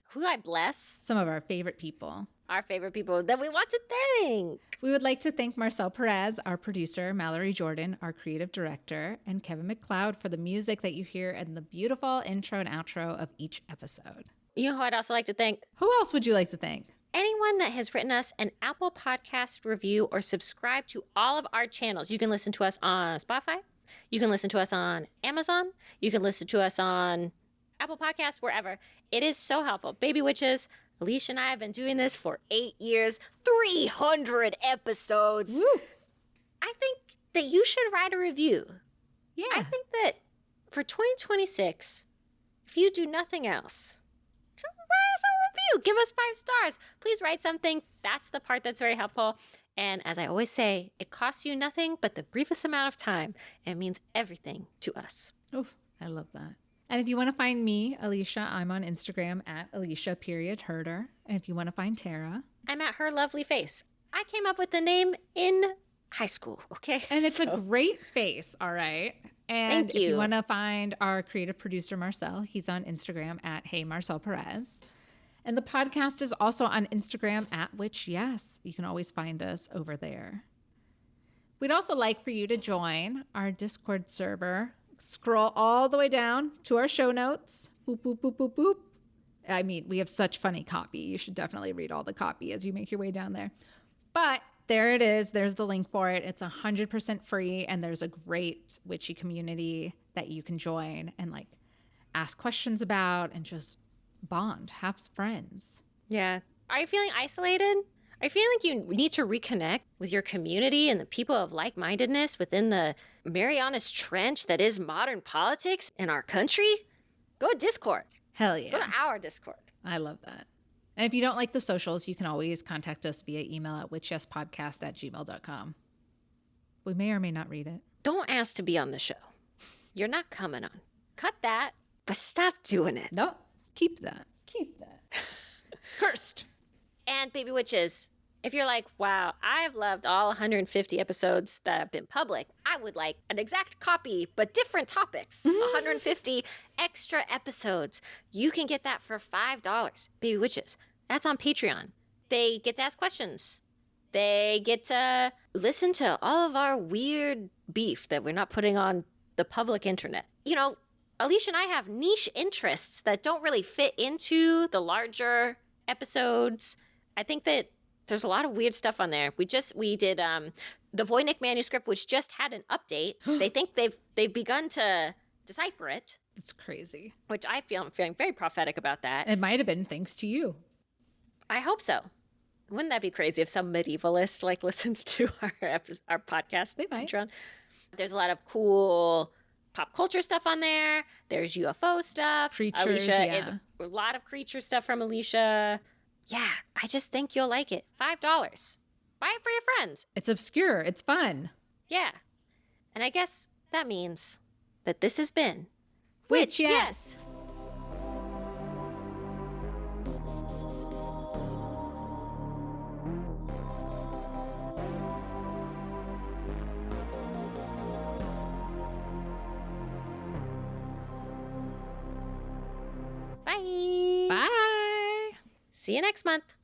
Who I bless?
Some of our favorite people.
Our favorite people that we want to thank.
We would like to thank Marcel Perez, our producer, Mallory Jordan, our creative director, and Kevin McLeod for the music that you hear and the beautiful intro and outro of each episode.
You know who I'd also like to thank?
Who else would you like to thank?
Anyone that has written us an Apple Podcast review or subscribe to all of our channels. You can listen to us on Spotify. You can listen to us on Amazon. You can listen to us on Apple Podcasts, wherever. It is so helpful. Baby Witches, Alicia and I have been doing this for 8 years, 300 episodes.
Woo. I
think that you should write a review.
Yeah.
I think that for 2026, if you do nothing else, just write us a review. Give us 5 stars. Please write something. That's the part that's very helpful. And as I always say, it costs you nothing but the briefest amount of time. It means everything to us.
Oh, I love that. And if you want to find me, Alicia, I'm on Instagram at Alicia.Herder. And if you want to find Tara,
I'm at Her Lovely Face. I came up with the name in high school, okay?
And it's a great face, all right? And
Thank you.
If you want to find our creative producer, Marcel, he's on Instagram at Hey Marcel Perez. And the podcast is also on Instagram at Witch Yes. You can always find us over there. We'd also like for you to join our Discord server. Scroll all the way down to our show notes. Boop, boop, boop, boop, boop. I mean, we have such funny copy. You should definitely read all the copy as you make your way down there. But there it is. There's the link for it. It's 100% free. And there's a great witchy community that you can join and like ask questions about and just bond, have friends.
Yeah. Are you feeling isolated? I feel like you need to reconnect with your community and the people of like-mindedness within the Marianas Trench that is modern politics in our country. Go to Discord.
Hell yeah.
Go to our Discord.
I love that. And if you don't like the socials, you can always contact us via email at witchyespodcast@gmail.com. We may or may not read it.
Don't ask to be on the show. You're not coming on. Cut that, but stop doing it.
No, keep that. Keep that. Cursed.
And baby witches, if you're like, wow, I've loved all 150 episodes that have been public, I would like an exact copy, but different topics. 150 extra episodes. You can get that for $5. Baby witches. That's on Patreon. They get to ask questions. They get to listen to all of our weird beef that we're not putting on the public internet. You know, Alicia and I have niche interests that don't really fit into the larger episodes. I think that there's a lot of weird stuff on there. We did the Voynich manuscript, which just had an update. They think they've begun to decipher it.
It's crazy.
Which I'm feeling very prophetic about that.
It might have been thanks to you.
I hope so. Wouldn't that be crazy if some medievalist like listens to our podcast?
They might.
Patreon? There's a lot of cool pop culture stuff on there. There's UFO stuff.
Creatures,
Alicia is a lot of creature stuff from Alicia. Yeah, I just think you'll like it. $5. Buy it for your friends.
It's obscure. It's fun.
Yeah. And I guess that means that this has been
Witch Yes.
Bye.
Bye.
See you next month.